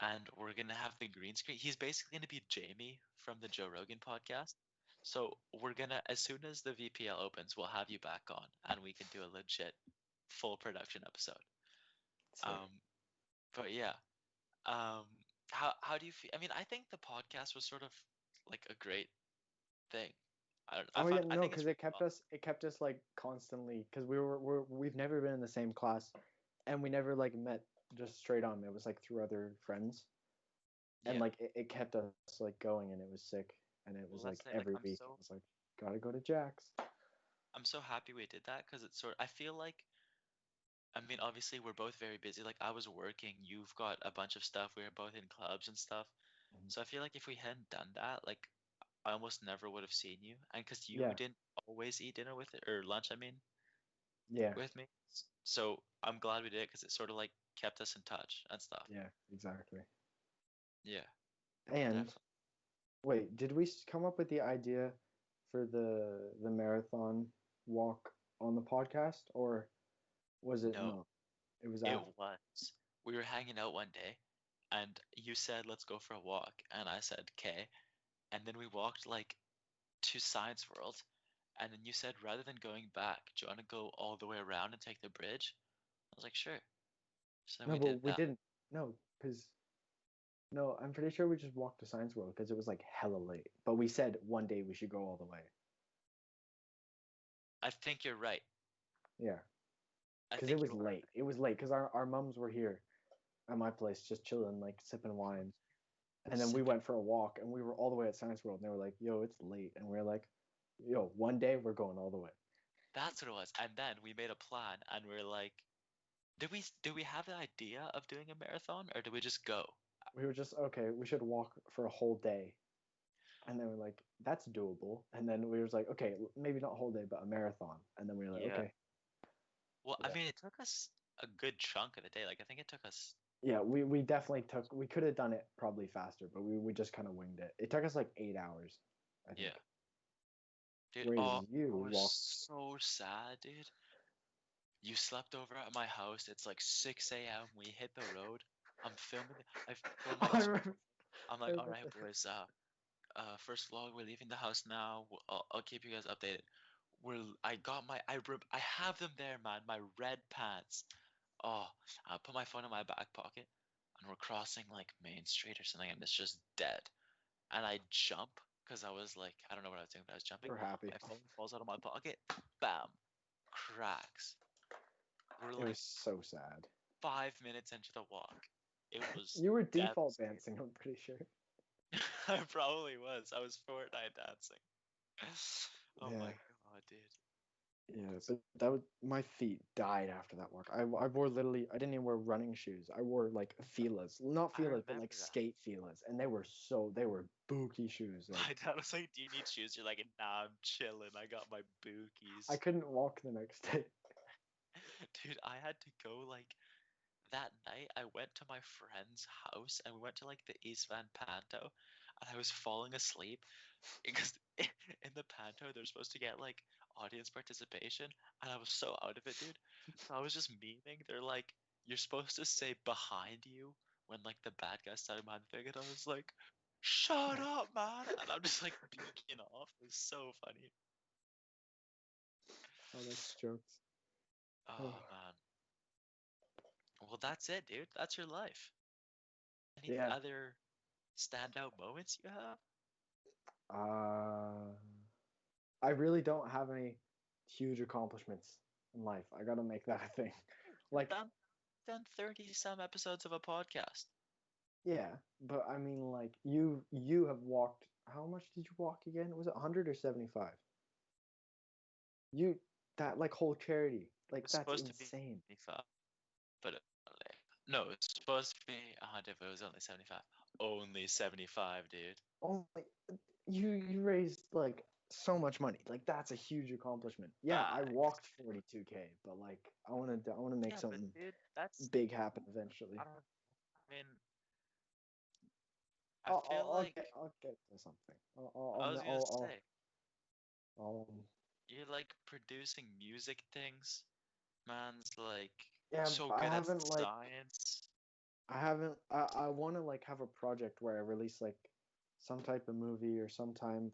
And we're gonna have the green screen. He's basically gonna be Jamie from the Joe Rogan podcast. So we're gonna, as soon as the VPL opens, we'll have you back on, and we can do a legit full production episode. Sick. Um, but yeah, um, how do you feel? I mean, I think the podcast was sort of like a great thing. Oh yeah, I no, think it's because really fun. it kept us like constantly because we've never been in the same class, and we never like met just straight on. It was like through other friends, and Yeah. like it kept us like going, and it was sick, and it Well, was that's like the thing. Like, every week it was like gotta go to Jack's. I'm so happy we did that because it's sort. I feel like, I mean, obviously we're both very busy. Like I was working, you've got a bunch of stuff. We were both in clubs and stuff. Mhm. So I feel like if we hadn't done that, like I almost never would have seen you. And because you Yeah, didn't always eat dinner with it or lunch, I mean, yeah, with me. So I'm glad we did it because it sort of like kept us in touch and stuff. yeah, exactly. Yeah, And definitely. wait, did we come up with the idea for the marathon walk on the podcast, or was it No, not? It was it after. was. We were hanging out one day, and you said, "Let's go for a walk," and I said, "Okay." And then we walked like to Science World, and then you said, rather than going back, do you want to go all the way around and take the bridge? I was like, sure. So then No, we did but we that. didn't. No, because no, I'm pretty sure we just walked to Science World because it was like hella late. But we said one day we should go all the way. I think you're right. Yeah, I because it think was you are. late. It was late because our mums were here at my place just chilling, like sipping wine. And then we Sipping. went for a walk and we were all the way at Science World and they were like, yo, it's late. And we are like, yo, one day we're going all the way. That's what it was. And then we made a plan, and we are like, did we have the idea of doing a marathon, or did we just go? We were just, okay, we should walk for a whole day. And then we're like, that's doable. And then we was like, okay, maybe not a whole day, but a marathon. And then we were like, Yeah. okay, Well, I yeah. mean, it took us a good chunk of the day. Like, I think it took us. Yeah, we definitely took, we could have done it probably faster, but we just kind of winged it. It took us like 8 hours, I think. Yeah. Dude, Whereas oh, I you was walked, so sad, dude. You slept over at my house. It's like 6 a.m. We hit the road. I'm filming. I film my I Instagram. remember, I'm I like, all right, remember. boys. First vlog. We're leaving the house now. I'll keep you guys updated. I got my. I have them there, man. My red pants. Oh, I put my phone in my back pocket, and we're crossing like Main Street or something, and it's just dead. and I jump because I was like, I don't know what I was doing, but I was jumping. We're happy. My phone falls out of my pocket. Bam, cracks. We're It like was so sad. 5 minutes into the walk. It was You were default devastating. dancing, I'm pretty sure. I probably was. I was Fortnite dancing. Oh Yeah. my god, dude. Yeah, but that was my feet died after that work. I wore literally I didn't even wear running shoes. I wore like Fila's, not I Fila's, but remember like that. skate Fila's, and they were booky shoes. My Like dad was like, "Do you need shoes?" You're like, "Nah, I'm chilling. I got my I bookies." couldn't walk the next day. Dude, I had to go like that night. I went to my friend's house and we went to like the East Van Panto, and I was falling asleep because in the Panto they're supposed to get like audience participation, and I was so out of it, dude. So I was just memeing. They're like, "You're supposed to say behind you when like the bad guy started behind the thing," and I was like, "Shut up, man!" And I'm just like beaking off. It was so funny. Oh, that's jokes. Oh Oh. man. Well, that's it, dude. That's your life. Any Yeah. other standout moments you have? Uh, I really don't have any huge accomplishments in life. I gotta make that a thing. You've Like, done 30 some episodes of a podcast. yeah, but I mean, like, you have walked. How much did you walk again? Was it 100 or 75? You that like whole charity, It like was that's supposed to be insane. 75, but no, it was supposed to be 100, but it was only 75. Only 75, dude. Oh, like, you raised like so much money. Like that's a huge accomplishment. Yeah, I Facts. walked 42K, but like I want to make Yeah, but something dude, that's big happen eventually. I don't. I mean, I feel like I'll get to something. I was gonna say I'll you're like producing music things. Man's like yeah, so but good at science. I want to like have a project where I release like some type of movie or some type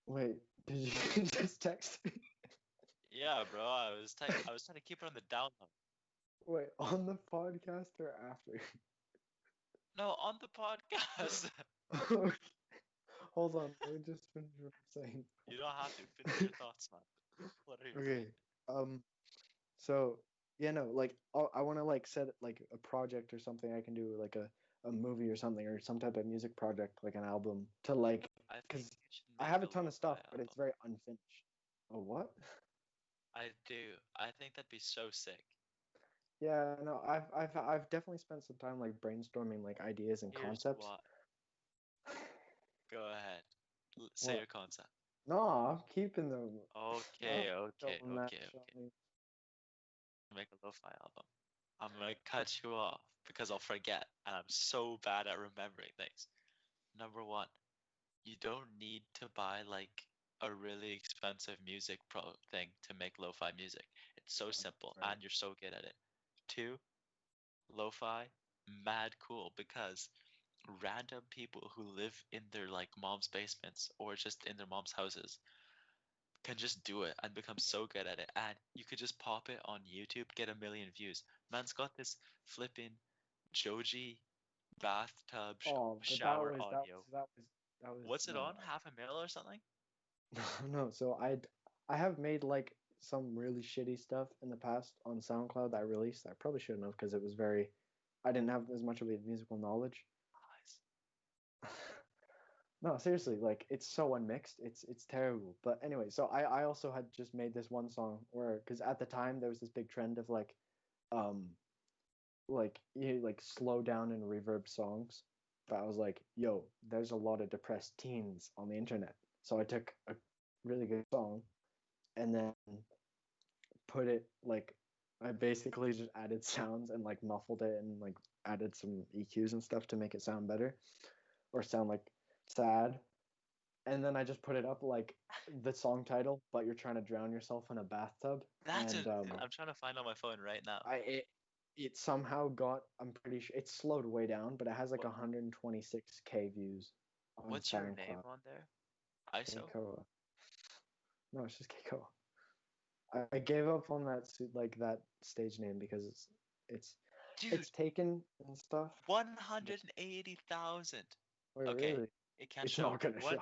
wait, did you just text me? Yeah, bro. I was trying to keep it on the down low. Wait, on the podcast or after? No, on the podcast. Hold on, let me just finish what I'm saying. You don't have to finish your thoughts, man. What are you Okay. saying? Um. So yeah, no, like I want to like set like a project or something I can do like a movie or something or some type of music project like an album to like I think because you should I make have a a ton of lo-fi stuff but it's album. very unfinished. Oh what? I do. I think that'd be so sick. Yeah, no, I've definitely spent some time like brainstorming like ideas and Here's concepts. what. Go ahead. Say What? your concept. No, I'm keeping them. Okay, okay, Don't okay, match on okay. me. Make a lo-fi album. I'm gonna cut you off because I'll forget, and I'm so bad at remembering things. Number one, you don't need to buy like a really expensive music pro thing to make lo-fi music. It's so simple Right. and you're so good at it. Two, lo-fi, mad cool because random people who live in their like mom's basements or just in their mom's houses can just do it and become so good at it. And you could just pop it on YouTube, get a million views. Man's got this flipping Joji bathtub Oh, but shower audio. that was What's it no. on? Half a mil or something? No, so I have made like some really shitty stuff in the past on SoundCloud that I released. I probably shouldn't have because it was very I didn't have as much of a musical knowledge. Nice. No, seriously, like it's so unmixed. It's terrible. But anyway, so I also had just made this one song where because at the time there was this big trend of um like you like slow down and reverb songs. But I was like, yo, there's a lot of depressed teens on the internet. So I took a really good song and then put it like I basically just added sounds and like muffled it and like added some EQs and stuff to make it sound better or sound like sad. And then I just put it up like the song title, but you're trying to drown yourself in a bathtub. That's And it. I'm trying to find on my phone right now. it somehow got I'm pretty sure it slowed way down, but it has like What 126K views on what's your name SoundCloud. on there? ISO? Kekoa. No, it's just Keikoa. I gave up on that like that stage name because it's Dude, it's taken and stuff. 180,000. Wait, Okay, really? it can't It's show not gonna show.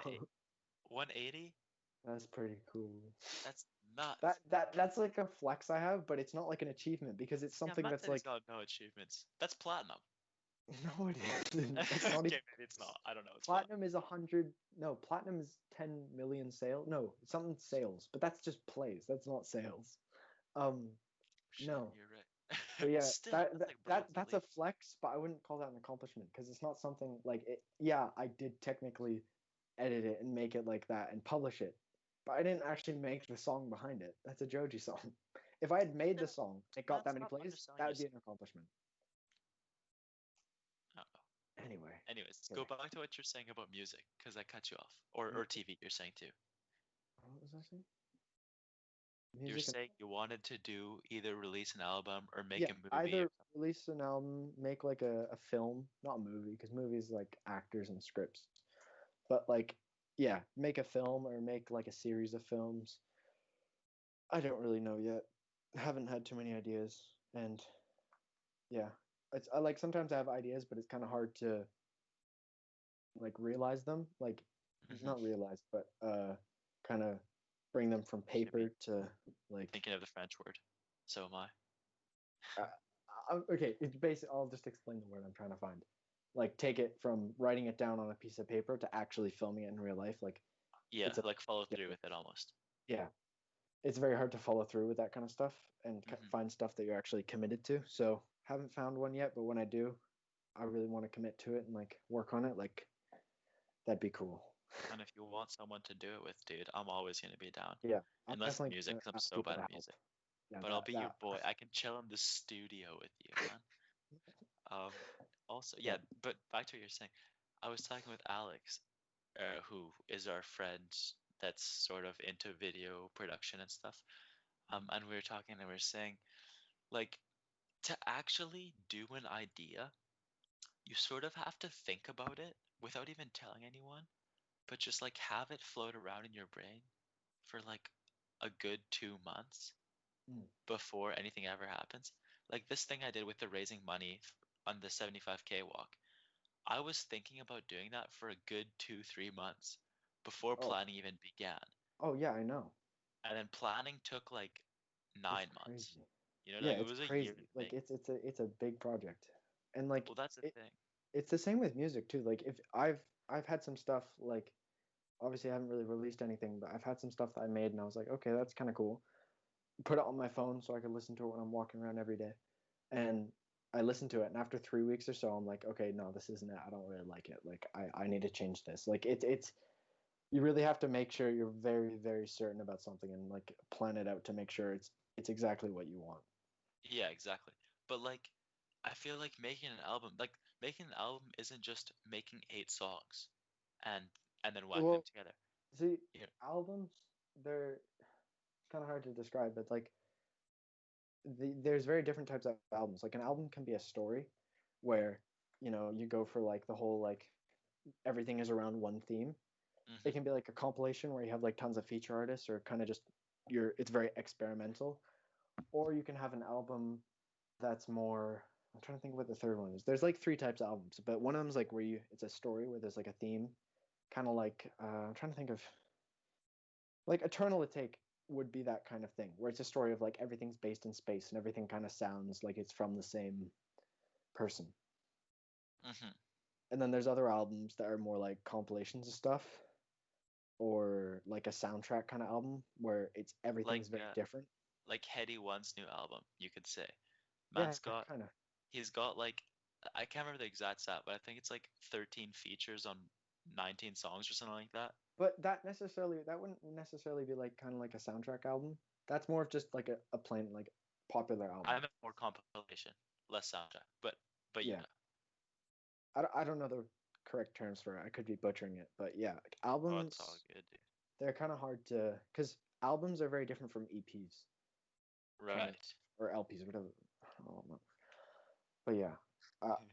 180. That's pretty cool. That's nuts. That's like a flex I have, but it's not like an achievement because it's Yeah, something Matt that's said he's like got no achievements. That's platinum. no, it isn't. It's not Okay, even. maybe it's not. I don't know. It's platinum. Platinum is 100. No, platinum is 10 million sales. No, it's something sales, but that's just plays. That's not sales. Um, Shit, no. you're right. But But yeah, still, that's like that's broken a flex, but I wouldn't call that an accomplishment because it's not something like it. Yeah, I did technically edit it and make it like that and publish it, but I didn't actually make the song behind it. That's a Joji song. If I had made the song, it got that That's many not plays, underselling that would be yourself. an accomplishment. I don't know. Anyway, Anyways, okay. go back to what you're saying about music, because I cut you off. Or TV, you're saying too. What was I saying? You're Music and saying you wanted to do either release an album or make yeah, a movie or either release an album, make like a film, not a movie, because movies like actors and scripts, but like yeah, make a film or make like a series of films. I don't really know yet. Haven't had too many ideas, and yeah, it's I like sometimes I have ideas, but it's kind of hard to like realize them, like something. not realize, but kind of bring them from Shimmy. paper to like Thinking of the French word. So am I. okay, it's basic. I'll just explain the word I'm trying to find. Like take it from writing it down on a piece of paper to actually filming it in real life. Like Yeah, it's a like follow through different. with it almost. Yeah, it's very hard to follow through with that kind of stuff and Hmm. find stuff that you're actually committed to. So haven't found one yet, but when I do, I really want to commit to it and like work on it. Like that'd be cool. And if you want someone to do it with, dude, I'm always gonna be down. Yeah, I'm Unless definitely music, gonna 'cause I'm ask so people bad to at help. music. Yeah, But I'll be your that boy. I can chill in the studio with you, man. Um, also, yeah. yeah, but back to what you're saying. I was talking with Alex, who is our friend that's sort of into video production and stuff. And we were talking and we were saying, like, to actually do an idea, you sort of have to think about it without even telling anyone, but just like have it float around in your brain for like a good 2 months Mm. before anything ever happens. Like this thing I did with the raising money on the 75K walk. I was thinking about doing that for a good 2, 3 months before Oh, planning even began. oh yeah, I know. And then planning took like It's 9 months. crazy. You know, Yeah, like it it's was a year crazy. in the Like making. it's a big project, and like Well, that's the it thing. it's the same with music too. Like if I've had some stuff like obviously I haven't really released anything, but I've had some stuff that I made and I was like, okay, that's kind of cool. Put it on my phone so I could listen to it when I'm walking around every day. And I listened to it, and after 3 weeks or so, I'm like, okay, no, this isn't it. I don't really like it. Like I need to change this. Like it's you really have to make sure you're very very certain about something and like plan it out to make sure it's exactly what you want. Yeah, exactly. But like, I feel like making an album isn't just making 8 songs and and then whacking them Well, together. see, Yeah. albums they're kind of hard to describe, but like there's very different types of albums. Like an album can be a story where you go for like the whole like everything is around one theme. It Hmm. can be like a compilation where you have like tons of feature artists or kind of just it's very experimental. Or you can have an album that's more I'm trying to think what the third one is. There's like three types of albums, but one of them's like where you it's a story where there's like a theme, kind of like I'm trying to think of like Eternal Take would be that kind of thing, where it's a story of like everything's based in space and everything kind of sounds like it's from the same person. Hmm. And then there's other albums that are more like compilations of stuff or like a soundtrack kind of album where it's Like everything's very different. like Heady One's new album, you could say. Yeah, Man's got kind of. he's got like I can't remember the exact stat, but I think it's like 13 features on 19 songs or something like that. But that wouldn't necessarily be like kind of like a soundtrack album. That's more of just like a plain like popular album. I meant more compilation, less soundtrack. But Yeah, yeah. I don't know the correct terms for it. I could be butchering it, but yeah, like Oh, it's all albums good, dude. they're kind of hard to because albums are very different from EPs, kind of Right. or LPs, whatever. I don't know. But yeah,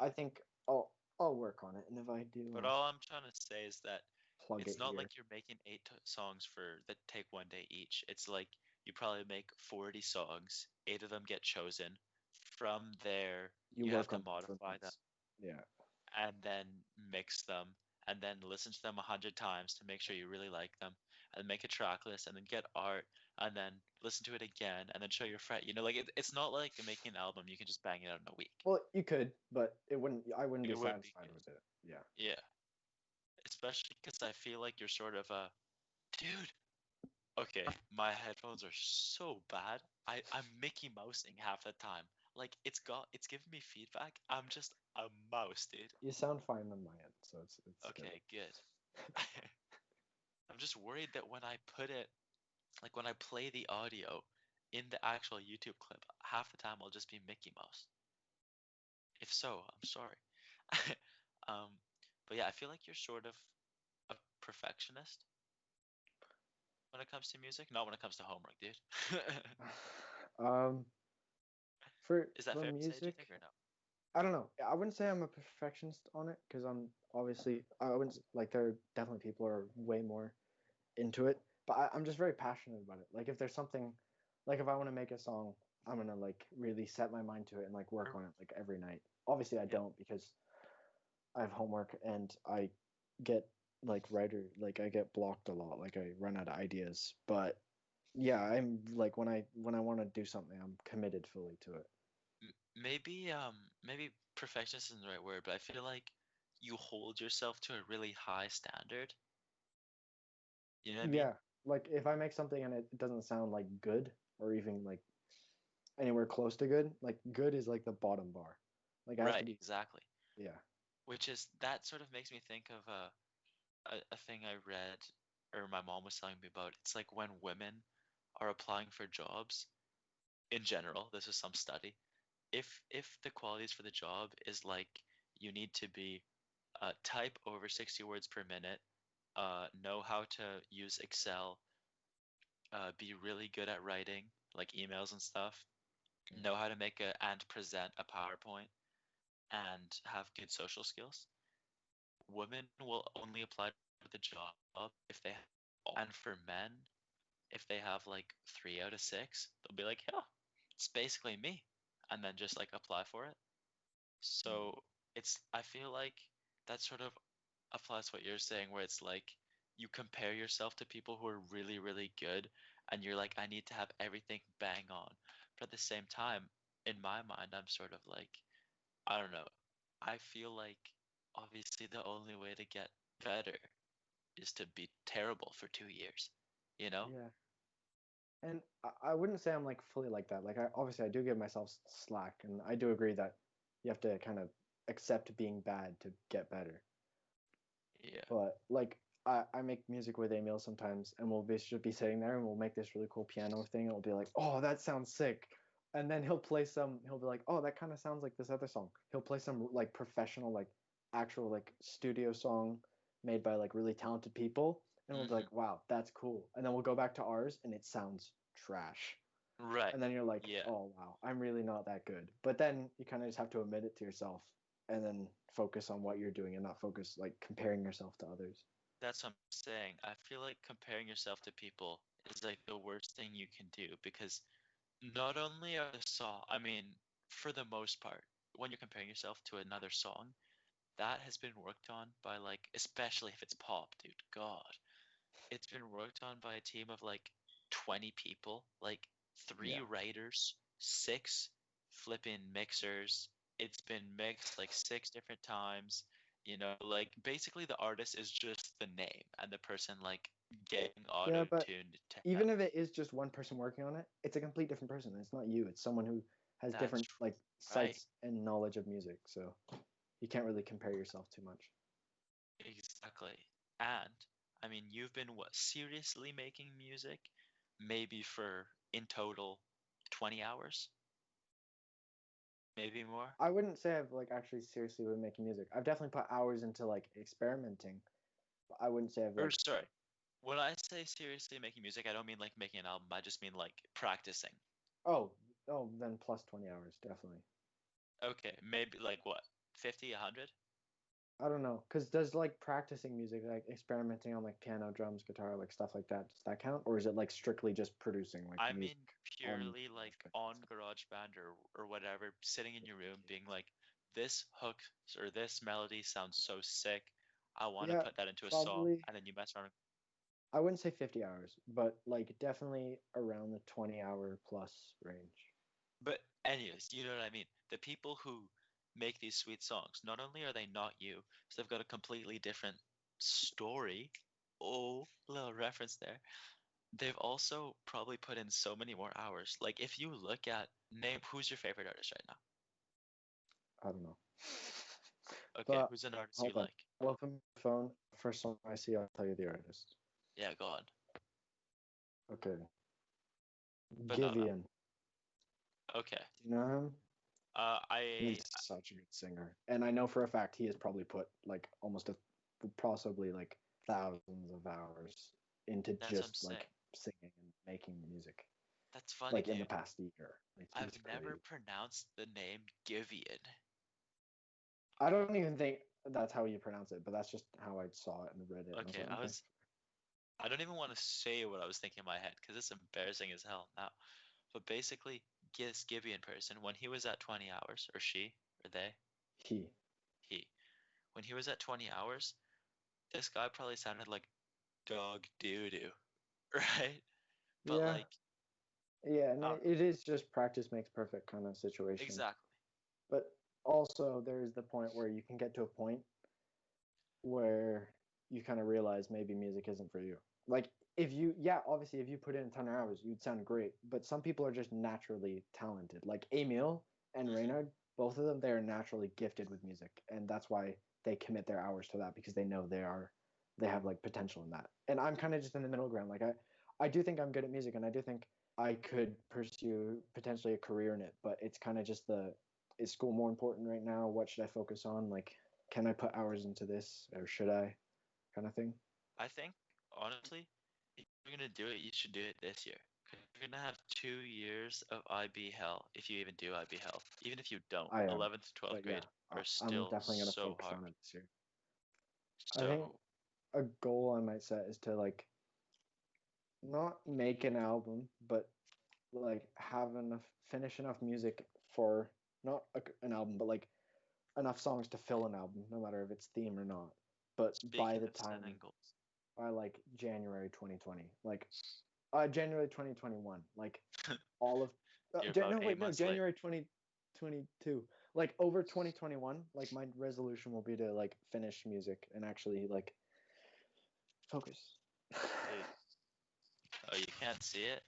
I think I'll work on it, and if I do, But I'll all I'm trying to say is that plug it's it not here. like you're making songs that take one day each. It's like you probably make 40 songs, 8 of them get chosen, from there, You you have work to on modify them improvements. Yeah. and then mix them and then listen to them 100 times to make sure you really like them and make a track list and then get art and then listen to it again and then show your friend. Like it's not like making an album you can just bang it out in a week. Well, you could, but it wouldn't. I wouldn't be It would be satisfied good. with it. Yeah. Yeah, especially because I feel like you're sort of a dude. Okay, my headphones are so bad. I'm Mickey Mousing half the time. Like it's giving me feedback. I'm just a mouse, dude. You sound fine on my end, so it's good. Okay, good. I'm just worried that when I put it, like when I play the audio in the actual YouTube clip, half the time I'll just be Mickey Mouse. If so, I'm sorry. um, but yeah, I feel like you're sort of a perfectionist when it comes to music, not when it comes to homework, dude. um, for Is that for fair to say, do you music, think, or no? I don't know. I wouldn't say I'm a perfectionist on it because I'm obviously I wouldn't like there are definitely people who are way more into it, but I'm just very passionate about it. Like if there's something, like if I want to make a song, I'm gonna like really set my mind to it and like work Or, on it like every night. Obviously, I yeah. don't because I have homework and I get like I get blocked a lot. Like I run out of ideas. But yeah, I'm like when I want to do something, I'm committed fully to it. Maybe perfectionist isn't the right word, but I feel like you hold yourself to a really high standard. You know what I mean? Yeah, like if I make something and it doesn't sound like good or even like anywhere close to good, like good is like the bottom bar. Like it has to Right, be, exactly. yeah. Which is that sort of makes me think of a thing I read or my mom was telling me about. It's like when women are applying for jobs in general, this is some study. If the qualities for the job is like you need to be type over 60 words per minute, know how to use Excel, be really good at writing like emails and stuff, know how to make a and present a PowerPoint, and have good social skills. Women will only apply for the job if they have, and for men, if they have like 3 out of 6, they'll be like, yeah, it's basically me, and then just like apply for it. So I feel like that sort of applies to what you're saying, where it's like you compare yourself to people who are really, really good, and you're like, I need to have everything bang on. But at the same time, in my mind, I'm sort of like, I don't know. I feel like obviously the only way to get better is to be terrible for 2 years, you know? Yeah. And I wouldn't say I'm like fully like that. Like I obviously I do give myself slack, and I do agree that you have to kind of accept being bad to get better. Yeah. But like I make music with Emil sometimes, and we'll just be sitting there and we'll make this really cool piano thing. And we'll be like, oh, that sounds sick. And then he'll play some. He'll be like, oh, that kind of sounds like this other song. He'll play some like professional, like actual like studio song made by like really talented people, and we'll be Hmm. like, wow, that's cool. And then we'll go back to ours, and it sounds trash. Right. And then you're like, Yeah. oh wow, I'm really not that good. But then you kind of just have to admit it to yourself, and then focus on what you're doing and not focus like comparing yourself to others. That's what I'm saying. I feel like comparing yourself to people is like the worst thing you can do because not only are the song, I mean, for the most part, when you're comparing yourself to another song, that has been worked on by like, especially if it's pop, dude. God, it's been worked on by a team of like 20 people, like three Yeah. writers, six flipping mixers. It's been mixed like 6 different times. Like basically the artist is just the name and the person like getting Yeah, but auto-tuned to him. even if it is just one person working on it, it's a complete different person. It's not you. It's someone who has That's different like right. sights and knowledge of music. So you can't really compare yourself too much. Exactly. And I mean, you've been what, seriously making music? Maybe for in total 20 hours? Maybe more? I wouldn't say I've like actually seriously been making music. I've definitely put hours into like experimenting. But I wouldn't say I've Or like sorry, when I say seriously making music, I don't mean like making an album. I just mean like practicing. oh then plus 20 hours definitely. Okay, maybe like what, 50, 100? I don't know, because does like practicing music, like experimenting on like piano, drums, guitar, like stuff like that, does that count, or is it like strictly just producing like I music mean, on? purely like on GarageBand or whatever, sitting in your room being like, this hook or this melody sounds so sick. I want to Yeah, put that into a song, probably. and then you mess around. I wouldn't say 50 hours, but like definitely around the 20-hour plus range. But anyways, you know what I mean. The people who make these sweet songs, not only are they not you, so they've got a completely different story. Oh, little reference there. They've also probably put in so many more hours. Like if you look at name who's your favorite artist right I don't know. now? Okay, But who's an artist you hold on. like? Welcome to the phone. First song I see, I'll tell you the artist. Yeah, go on. Okay. Banana. Givian. Okay. Do you know him? I He's such a good singer. And I know for a fact he has probably put like possibly like thousands of hours into that's what I'm just saying. like singing and making music. That's funny, Like in the dude. past year. Like I've he's never crazy. pronounced the name Givian. I don't even think that's how you pronounce it, but that's just how I saw it and read it. And I was Okay, like, okay. I don't even want to say what I was thinking in my head because it's embarrassing as hell now. But basically, this Gibeon person, when he was at 20 hours, or she, or they, He. he, when he was at 20 hours, this guy probably sounded like dog doo doo, right? But Yeah. like, Yeah, and I don't know. it is just practice makes perfect kind of situation. Exactly. But also there's the point where you can get to a point where you kind of realize maybe music isn't for you. Like if you, yeah, obviously if you put in a ton of hours, you'd sound great. But some people are just naturally talented. Like Emil and Hmm. Reynard, both of them, they're naturally gifted with music, and that's why they commit their hours to that because they know they have like potential in that. And I'm kind of just in the middle ground. Like I do think I'm good at music, and I do think I could pursue potentially a career in it. But it's kind of just is school more important right now? What should I focus on? Like can I put hours into this or should I kind of thing? I think, honestly, if you're gonna do it, you should do it this year. 'Cause you're gonna have 2 years of IB hell if you even do IB hell. Even if you don't, I am, 11th to 12th but yeah, grade are I'm still definitely going to so focus hard. on it this year. I think So, a goal I might set is to like not make an album, but like have enough, finish enough music for not an album, but like enough songs to fill an album, no matter if it's theme or not. But by speaking the of time, setting goals, by like January 2020, like January 2021, like all of you're about no, eight wait, no, months late. January 2022, like over 2021, like my resolution will be to like finish music and actually like focus. Dude, oh, you can't see it?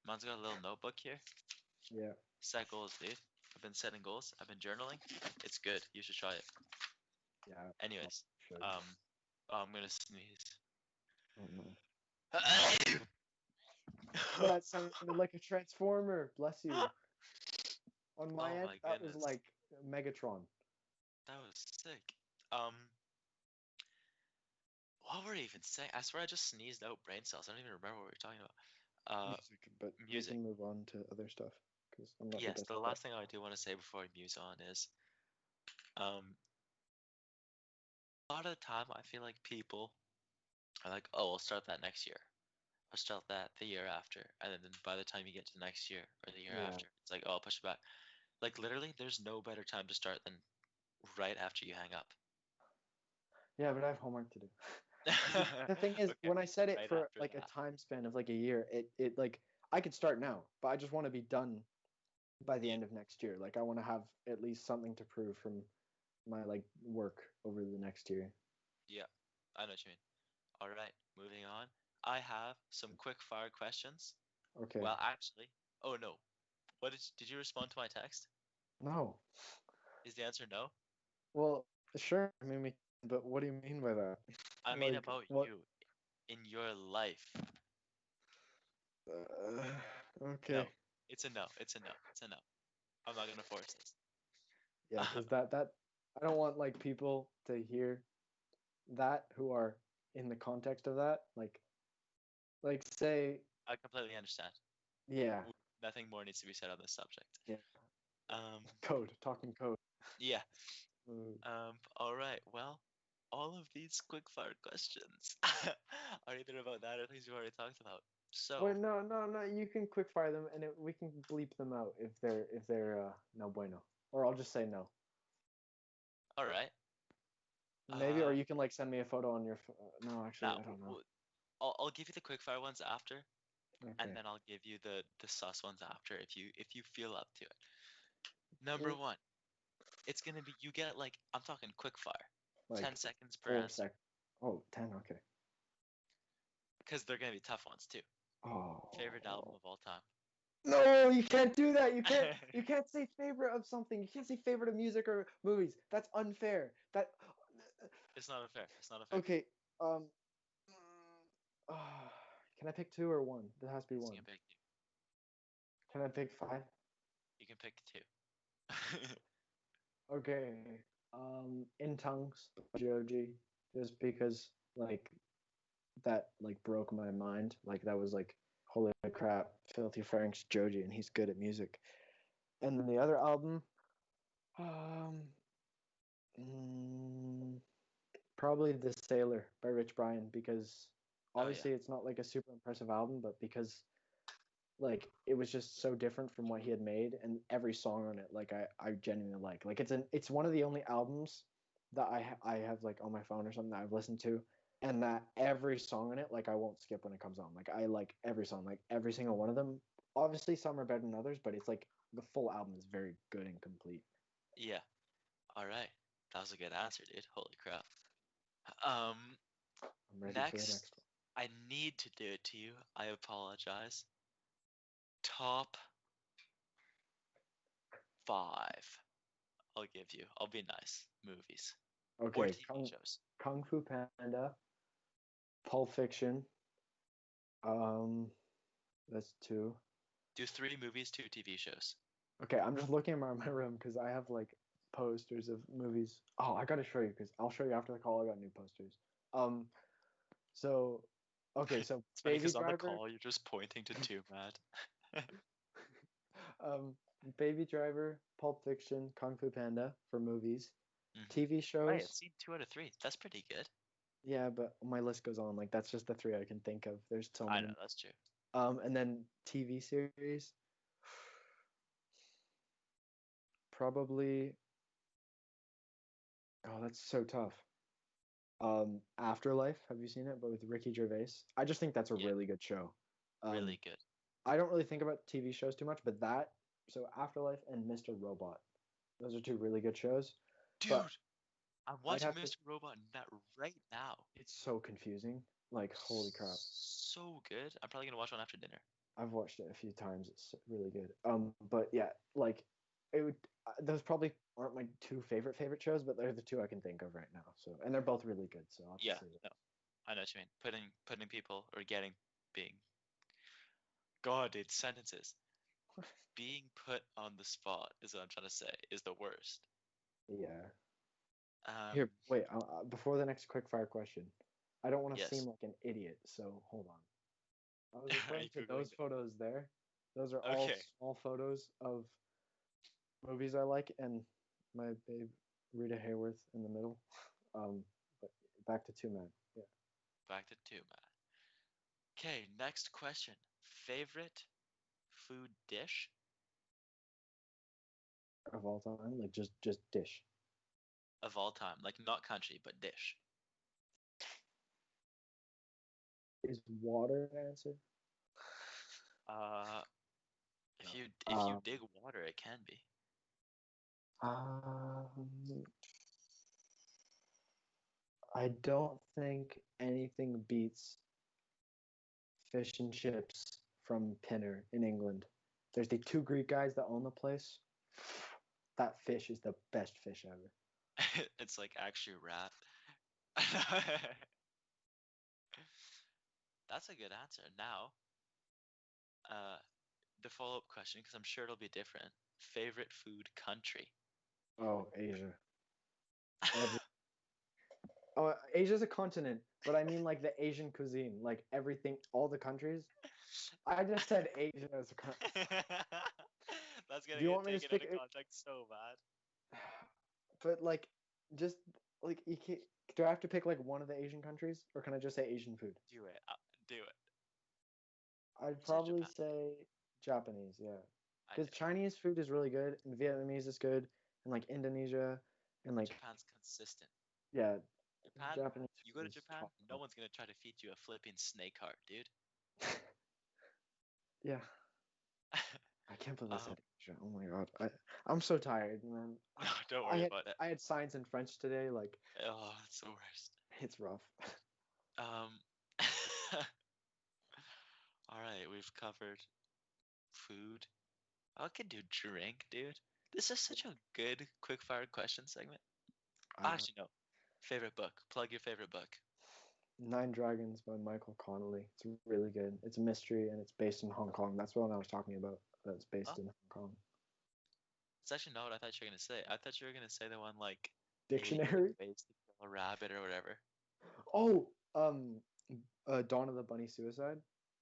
Mine's got a little notebook here. Yeah, Set goals, dude. I've been setting goals. I've been journaling. It's good. You should try it. yeah, I Anyways, should. um, oh, I'm gonna sneeze. Oh no. Oh That sounded like a transformer. Bless you. On my end, my that was goodness, like Megatron. that was sick. Um, what were we even saying? I swear I just sneezed out brain cells. I don't even remember what we were talking about. Music, but we Music. can move on to other stuff because I'm not the Yes, best the at that. last thing I do want to say before we muse on is, um, a lot of the time I feel like people are like, oh, I'll start that next year. I'll start that the year after. And then by the time you get to next year or the year Yeah, after, it's like, oh, I'll push it back. Like literally, there's no better time to start than right after you hang up. yeah, but I have homework to do. The thing is, Okay, when I set it right for after like that. a time span of like a year, it like I could start now, but I just want to be done by the Yeah, end of next year. Like I want to have at least something to prove from my like work over the next year. yeah, I know what you mean. All right, moving on. I have some quick fire questions. Okay. Well, actually, oh no. Did you respond to my text? No. Is the answer no? Well, sure. I mean, but what do you mean by that? I mean Like about what? you in your life. Okay. No. It's a no. It's a no. It's a no. I'm not gonna force this. Yeah, because that I don't want like people to hear that who are in the context of that. Like say I completely understand. yeah, Nothing more needs to be said on this subject. yeah. Um, Code, talking code. yeah. Mm, All right. Well, all of these quickfire questions are either about that or things we've already talked about. So, Wait, no, no, no. You can quick fire them, and we can bleep them out if they're no bueno, or I'll just say no. all right. Maybe, or Uh, you can like send me a photo on your. No, actually, now I don't know. I'll give you the quickfire ones after, and Okay. then I'll give you the sus ones after if you feel up to it. Number Mm, one, it's gonna be you get like I'm talking quickfire, Like 10 seconds per 4 sec. answer, Oh, 10. Okay. because they're gonna be tough ones too. Favorite album Oh. of all time. No, you can't do that. You can't. You can't say favorite of something. You can't say favorite of music or movies. That's unfair. That. It's not unfair. It's not unfair. Okay. Um. Can I pick two or one? There has to be So one. you can pick two. Can I pick five? You can pick two. Okay. In Tongues by Joji, just because like that like broke my mind. Like that was like holy crap, Filthy Frank's Joji, and he's good at music. And then the other album, um, mm, probably The Sailor by Rich Brian, because Oh yeah. obviously it's not like a super impressive album, but because like it was just so different from what he had made, and every song on it like I genuinely like it's one of the only albums that I have like on my phone or something that I've listened to, and that every song on it like I won't skip when it comes on. Like I like every song, like every single one of them. Obviously some are better than others, but it's like the full album is very good and complete. Yeah. All right. That was a good answer, dude. Holy crap. Um, I'm ready for the next, next I need to do it to you. I apologize. Top five. I'll give you. I'll be nice. Movies one. or Okay, TV shows. Kung Fu Panda, Pulp Fiction. Um, that's two. Do 3 movies, 2 TV shows. Okay, I'm just looking around my room because I have like posters of movies. Oh, I gotta show you because I'll show you after the call. I got new posters. Um, so okay, so It's funny Baby because on the Driver, call you're just pointing to two, Matt. um, Baby Driver, Pulp Fiction, Kung Fu Panda for movies, Mm-hmm. TV Right, shows. it's seen 2 out of 3. That's pretty good. Yeah, but my list goes on. Like that's just the three I can think of. There's so I know, many. that's true. And then TV series, probably. Oh, that's so tough. Afterlife. Have you seen it? But with Ricky Gervais. I just think that's a Yeah, really good show. Um, really good. I don't really think about TV shows too much, but that so Afterlife and Mr. Robot. Those are two really good shows. Dude, But I'm I'd watching have to. Mr. Robot that right now. It's so confusing. Like holy crap. So good. I'm probably gonna watch one after dinner. I've watched it a few times. It's really good. But yeah, like it would. Those probably aren't my two favorite shows, but they're the two I can think of right now. So and they're both really good. So I'll Yeah, just say no, I know what you mean. Putting people or getting being God, dude, sentences. that. Being put on the spot is what I'm trying to say is the worst. Yeah. Um, Here, wait. Before the next quick fire question, I don't want to seem yes. like an idiot. So hold on. I was Are referring you to googling those it? photos there. Those are all Okay. small photos of movies I like, and my babe Rita Hayworth in the middle. But back to Two Men. Yeah, Back to 2, man. Okay, next question. Favorite food dish of all time, like just dish. of all time? Like not country, but dish. Is water an answer? Uh, No. if you dig water, it can be. Um, I don't think anything beats fish and chips from Pinner in England. There's the two Greek guys that own the place. That fish is the best fish ever. It's like actually rat. That's a good answer. Now, uh, the follow-up question, because I'm sure it'll be different. Favorite food country? Oh, Asia. Every, oh, Asia's a continent, but I mean like the Asian cuisine, like everything, all the countries. I just said Asia as a country. That's Do gonna you get want me to taken out speak? of context so bad. But like, just like you can't. Do I have to pick like one of the Asian countries, or can I just say Asian food? Do it. Do it. I'd You said probably Japan. say Japanese, yeah. I Because knew it. Chinese food is really good, and Vietnamese is good, and like Indonesia, and like Japan's consistent. yeah, Japan, Japanese you go food to is Japan, top no notch. one's gonna try to feed you a flipping snake heart, dude. Yeah, I can't believe I um, said Asia. Oh my god, I'm so tired, man. no, don't I worry had about it. I had science and French today. Like Oh, it's the worst. it's rough. Um, all right, we've covered food. I could do drink, dude. This is such a good quick fire question segment. Uh, Actually, no. Favorite book. Plug your favorite book. Nine Dragons by Michael Connolly. It's really good. It's a mystery and it's based in Hong Kong. That's what I was talking about. That's Oh, based in Hong Kong. it's actually not what I thought you were gonna say. I thought you were gonna say the one like 88 Dictionary. ways to kill a rabbit or whatever. Oh, Dawn of the Bunny Suicide.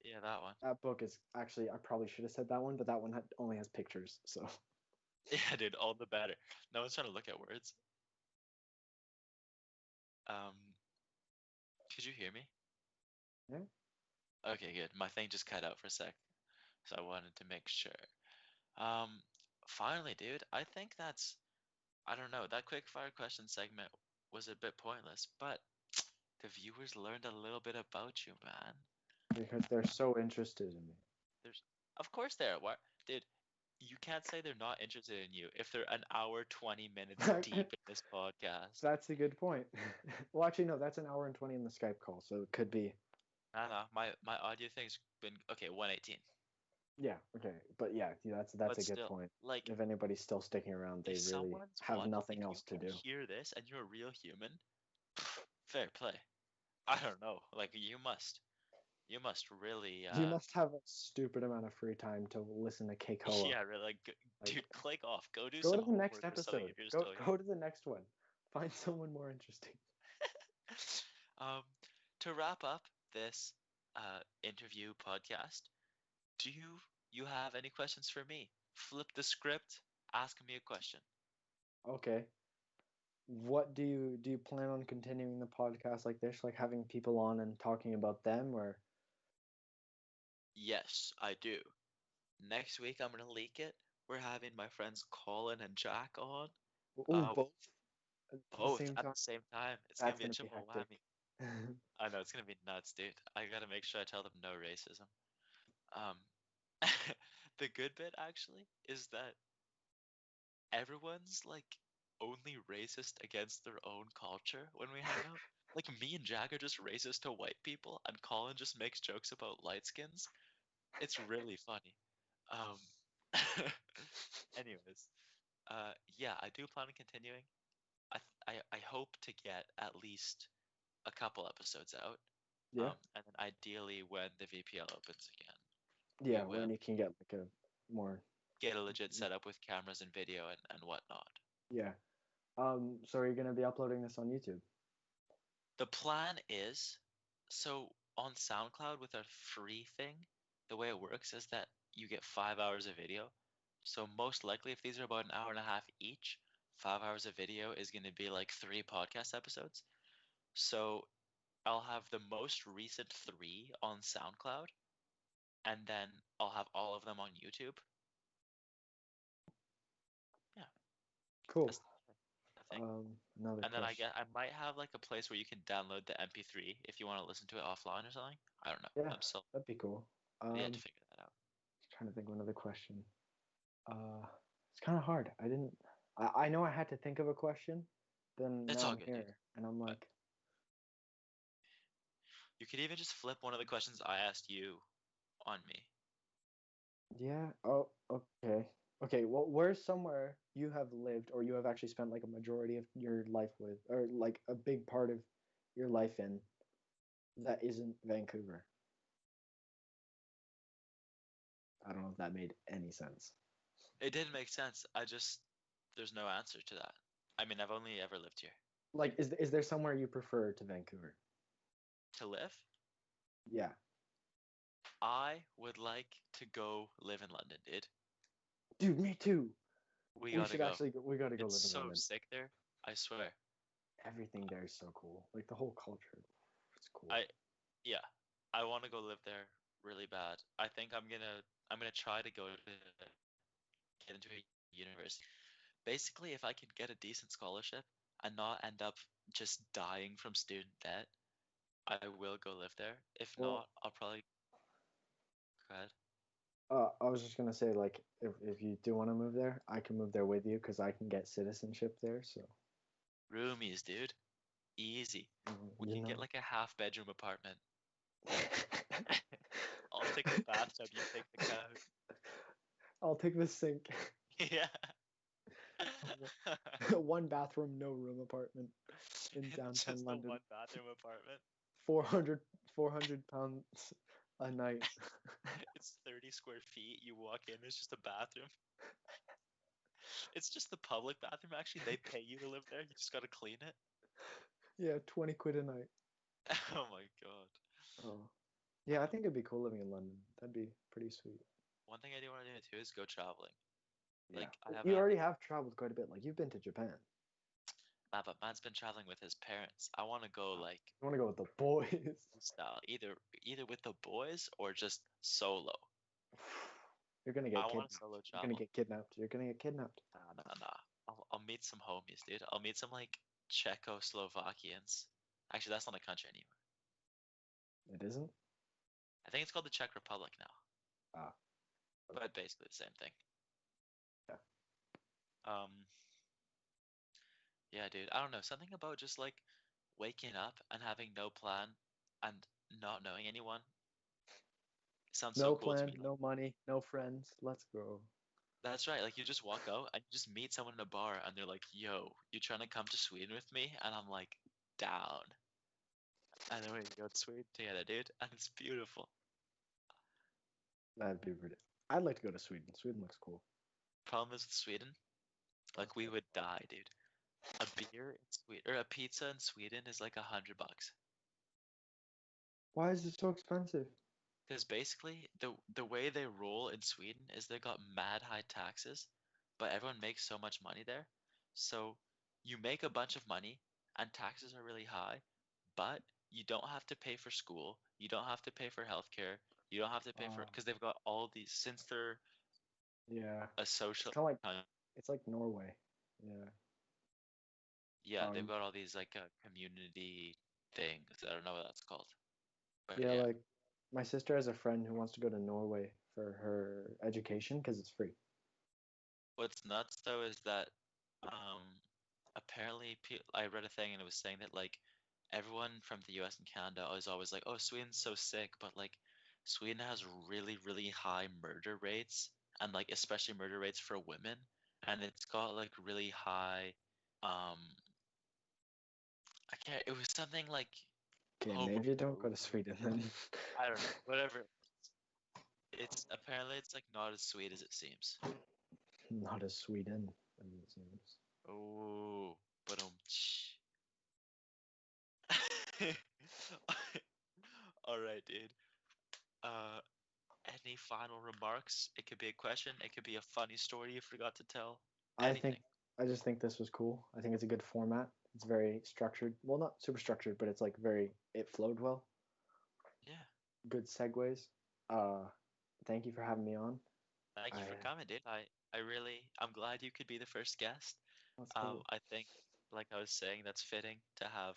Yeah, that one. That book is actually I probably should have said that one, but that one only has pictures. So Yeah, dude, all the better. No one's trying to look at words. Um, could you hear me? yeah. Okay, good. My thing just cut out for a sec, so I wanted to make sure. Um, finally, dude, I think that's, I don't know, that quick fire question segment was a bit pointless, but the viewers learned a little bit about you, man. Because they're so interested in me. There's, of course they are. What, dude? You can't say they're not interested in you if they're an hour 20 minutes deep in this podcast. That's a good point. Well, actually, no, that's an hour and 20 in the Skype call, so it could be. I don't know. My audio thing's been okay. 118. Yeah, okay, but yeah, that's But a good still, point. like, If anybody's still sticking around, if they really someone's have if nothing you else to can do. hear this and you're a real human, fair play. I don't know. Like, you must really, You must have a stupid amount of free time to listen to Kekoa. yeah, really, like, Like, dude, click off. Go do go some to the next homework or something episode. if you're Go still go here. to the next one. Find someone more interesting. Um, to wrap up this interview podcast, do you have any questions for me? Flip the script, ask me a question. Okay. What do you plan on continuing the podcast like this, like having people on and talking about them, or Yes, I do. Next week I'm gonna leak it. We're having my friends Colin and Jack on. oh, Uh, both at the both same at time? the same time. It's gonna That's be a gonna be triple hectic. whammy. I know it's gonna be nuts, dude. I gotta make sure I tell them no racism. Um, the good bit actually is that everyone's like only racist against their own culture when we hang out. Like me and Jack are just racist to white people, and Colin just makes jokes about light skins. It's really funny. Um, anyways, yeah, I do plan on continuing. I hope to get at least a couple episodes out. Yeah, And then ideally when the VPL opens again, we yeah. will When you can get like a more, get a legit setup with cameras and video and whatnot. yeah. So are you gonna be uploading this on YouTube? The plan is, so on SoundCloud with our free thing, the way it works is that you get 5 hours of video. So most likely, if these are about an hour and a half each, 5 hours of video is going to be like 3 podcast episodes. So I'll have the most recent 3 on SoundCloud, and then I'll have all of them on YouTube. Yeah, Cool. that's the thing. Another And then I question. get I might have like a place where you can download the MP3 if you want to listen to it offline or something. I don't know. Yeah, I'm still that'd be cool. yet to figure that out. Trying to think of another question. It's kind of hard. I know I had to think of a question, then It's now all I'm good, dude. here, and I'm Uh, like, You could even just flip one of the questions I asked you on me. yeah, oh, okay. Okay, well, where's somewhere you have lived or you have actually spent like a majority of your life with, or like a big part of your life in that isn't Vancouver? I don't know if that made any sense. It didn't make sense. There's no answer to that. I mean, I've only ever lived here. Like, is there somewhere you prefer to Vancouver? To live, Yeah. I would like to go live in London, dude. Dude, me too. We We gotta should go. actually we gotta go It's live in so London. sick there. I swear. everything there is so cool. Like the whole culture, it's cool. Yeah, I want to go live there really bad. I think I'm gonna try to go to get into a university. Basically, if I can get a decent scholarship and not end up just dying from student debt, I will go live there. If Well, not, I'll probably go ahead. I was just gonna say, like, if you do want to move there, I can move there with you because I can get citizenship there. So, Roomies, dude. Easy. We you can get know. like a half bedroom apartment. I'll take the bathtub, you take the couch. I'll take the sink. Yeah. One bathroom, no room apartment in It's downtown just a London. one bathroom apartment. 400 pounds a night. It's 30 square feet. You walk in, there's just a bathroom. It's just the public bathroom, actually. They pay you to live there. You just gotta clean it. Yeah, 20 quid a night. Oh my god. Oh. Yeah, I think it'd be cool living in London. That'd be pretty sweet. One thing I do want to do too is go traveling. Yeah. Like I You haven't, already have traveled quite a bit. Like you've been to Japan. but man's been traveling with his parents. I want to go like You want to go with the boys. style, either with the boys or just solo. You're gonna I get want kidnapped. to solo You're gonna travel. get kidnapped. You're gonna get kidnapped. Nah. I'll meet some homies, dude. I'll meet some like Czechoslovakians. Actually, that's not a country anymore. It isn't? I think it's called the Czech Republic now, Ah. but basically the same thing. Yeah. Um, yeah, dude. I don't know. Something about just like waking up and having no plan and not knowing anyone sounds so No cool to plan, me. Like, no money, no friends. Let's go. that's right. Like you just walk out and you just meet someone in a bar and they're like, "Yo, you trying to come to Sweden with me?" And I'm like, "Down." And then we go to Sweden together, dude, and it's beautiful. That'd be pretty. I'd like to go to Sweden. Sweden looks cool. Problem is with Sweden, like we would die, dude. A beer in Sweden or a pizza in Sweden is like $100. Why is it so expensive? Because basically the way they roll in Sweden is they got mad high taxes, but everyone makes so much money there. So you make a bunch of money and taxes are really high, but you don't have to pay for school, you don't have to pay for healthcare, you don't have to pay for Uh, because they've got all these since they're yeah. a It's social kind of like it's like Norway. Yeah. yeah, they've Um. got all these like community things. I don't know what that's called. But Yeah, yeah. like my sister has a friend who wants to go to Norway for her education because it's free. What's nuts though is that um apparently I read a thing and it was saying that like everyone from the US and Canada is always like, "Oh, Sweden's so sick," but like Sweden has really high murder rates and like especially murder rates for women and it's got like really high um I can't it was something like Okay, homo maybe don't go to Sweden then. I don't know, whatever. It's apparently it's like not as sweet as it seems. Not as Sweden as it seems. Oh, but all right, dude. Uh, any final remarks? It could be a question. It could be a funny story you forgot to tell. I think Anything. I just think this was cool. I think it's a good format. It's very structured. Well, not super structured, but it's like very it flowed well. Yeah. Good segues. Uh, thank you for having me on. Thank I you for coming, dude. I'm glad you could be the first guest. That's cool. I think, like I was saying, that's fitting to have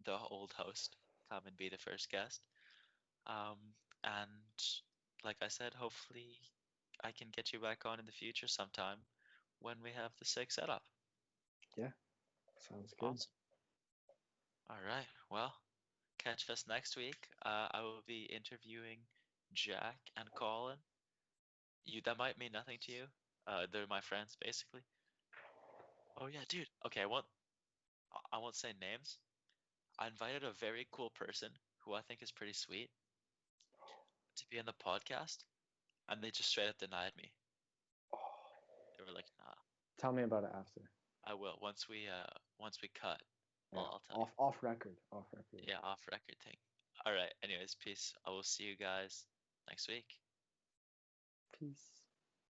the old host come and be the first guest. Um, and like I said, hopefully I can get you back on in the future sometime when we have the sick setup. Yeah, sounds good. Awesome. All right. Well, catch us next week. I will be interviewing Jack and Colin. That might mean nothing to you. They're my friends, basically. Oh yeah, dude. Okay, I won't say names. I invited a very cool person who I think is pretty sweet to be on the podcast, and they just straight up denied me. They were like, "Nah, Tell me about it after. I will once we cut. Yeah, I'll tell you." off record, off record. Yeah, off record thing. All right. Anyways, peace. I will see you guys next week. Peace.